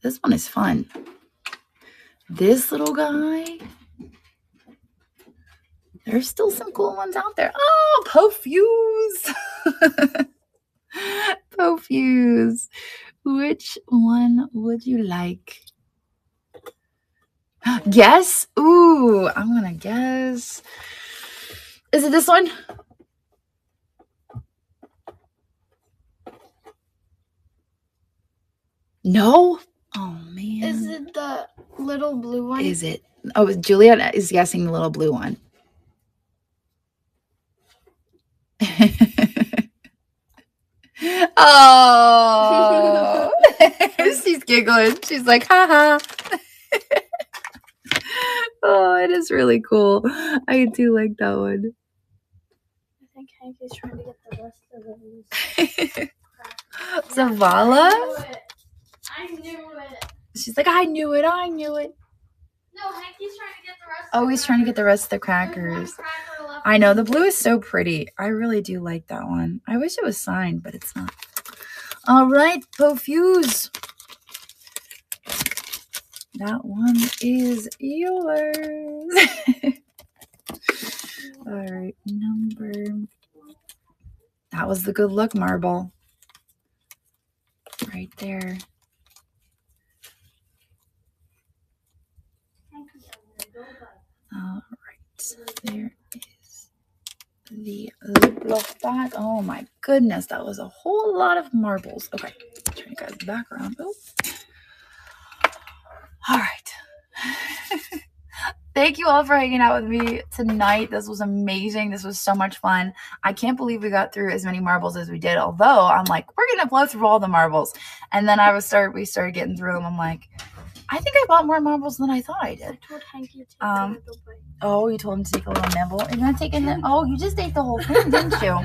This one is fun. This little guy. There's still some cool ones out there. Oh, Pofuse. Pofuse. Which one would you like? Guess? Ooh, I'm gonna guess. Is it this one? No? Oh, man. Is it the little blue one? Is it? Oh, Juliet is guessing the little blue one. Oh, she's giggling. She's like, haha. Oh, it is really cool. I do like that one. I think Hankey's trying to get the rest of these. Zavala? I knew it. She's like, I knew it. I knew it. No, Hankey's trying to get the rest. Oh, he's trying to get the rest of the crackers. I know, the blue is so pretty. I really do like that one. I wish it was signed, but it's not. All right, Pofuse. That one is yours. All right, number. That was the good luck marble. Right there. All right, there is the lip gloss bag. Oh my goodness, that was a whole lot of marbles. Okay, turn you guys back around. Oh. All right. Thank you all for hanging out with me tonight. This was amazing. This was so much fun. I can't believe we got through as many marbles as we did, although I'm like, we're going to blow through all the marbles. And then we started getting through them. I'm like, I think I bought more marbles than I thought I did. I told Hankey to take a little bite. Oh, you told him to take a little nibble? You're going to take a oh, you just ate the whole thing, didn't you?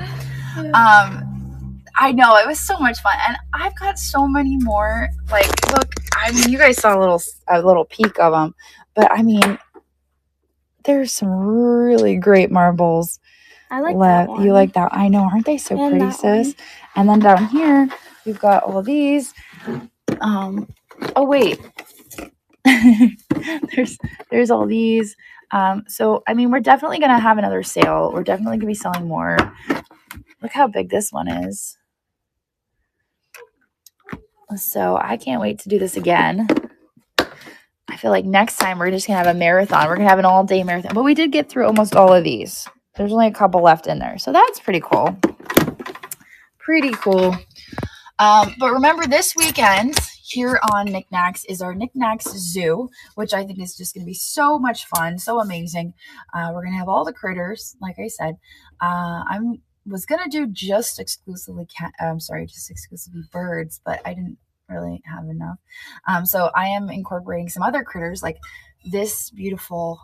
I know, it was so much fun. And I've got so many more. Like, look, I mean, you guys saw a little peek of them. But, I mean, there's some really great marbles. I like that one. You like that? I know. Aren't they so pretty, sis? One. And then down here, we've got all of these. Oh, wait. there's all these. So, I mean, we're definitely going to have another sale. We're definitely going to be selling more. Look how big this one is. So, I can't wait to do this again. I feel like next time we're just going to have a marathon. We're going to have an all-day marathon. But we did get through almost all of these. There's only a couple left in there. So that's pretty cool. Pretty cool. But remember, this weekend here on Knickknacks is our Knickknacks Zoo, which I think is just going to be so much fun, so amazing. We're going to have all the critters, like I said. I was going to do just exclusively birds, but I didn't really have enough. So I am incorporating some other critters, like this beautiful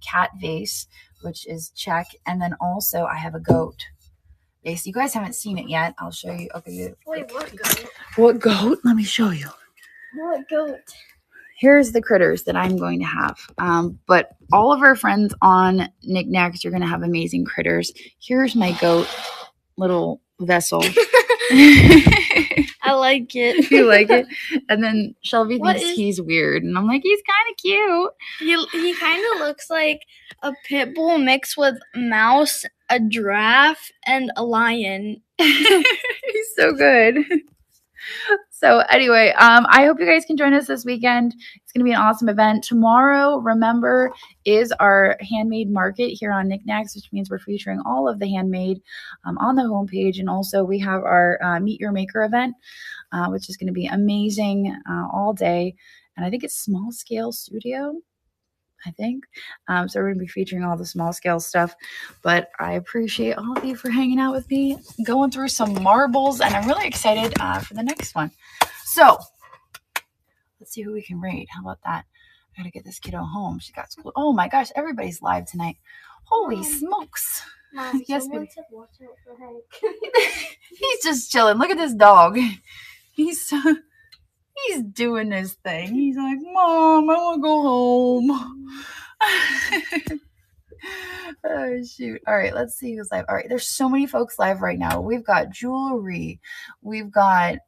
cat vase, which is check, and then also I have a goat vase. You guys haven't seen it yet. I'll show you. Okay. Wait, what goat? What goat? Let me show you. What goat? Here's the critters that I'm going to have. But all of our friends on Knickknacks are going to have amazing critters. Here's my goat little vessel. I like it. You like it? And then Shelby thinks he's weird. And I'm like, he's kind of cute. He kind of looks like a pit bull mixed with mouse, a giraffe, and a lion. He's so good. So anyway, I hope you guys can join us this weekend. It's going to be an awesome event. Tomorrow, remember, is our handmade market here on Knickknacks, which means we're featuring all of the handmade on the homepage. And also we have our Meet Your Maker event, which is going to be amazing all day. And I think it's small scale studio, I think. So we're going to be featuring all the small scale stuff. But I appreciate all of you for hanging out with me, going through some marbles, and I'm really excited for the next one. So let's see who we can rate. How about that? I got to get this kiddo home. She got school. Oh my gosh, everybody's live tonight. Holy smokes. Mom, Yes, someone baby. said watch out for Hank. He's just chilling. Look at this dog. He's doing his thing. He's like, Mom, I want to go home. Oh, shoot. All right, let's see who's live. All right, there's so many folks live right now. We've got jewelry. We've got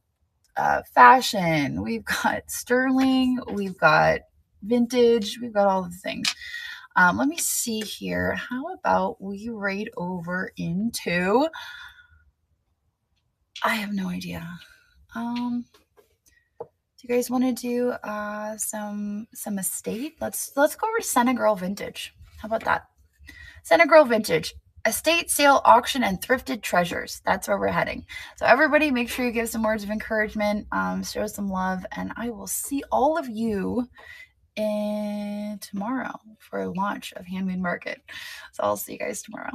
fashion. We've got sterling. We've got vintage. We've got all the things. Let me see here. How about we raid over into... I have no idea. Do you guys want to do some estate? Let's go over to Senna Girl Vintage. How about that? Senna Girl Vintage, estate, sale, auction, and thrifted treasures. That's where we're heading. So everybody, make sure you give some words of encouragement, show some love, and I will see all of you tomorrow for a launch of Handmade Market. So I'll see you guys tomorrow.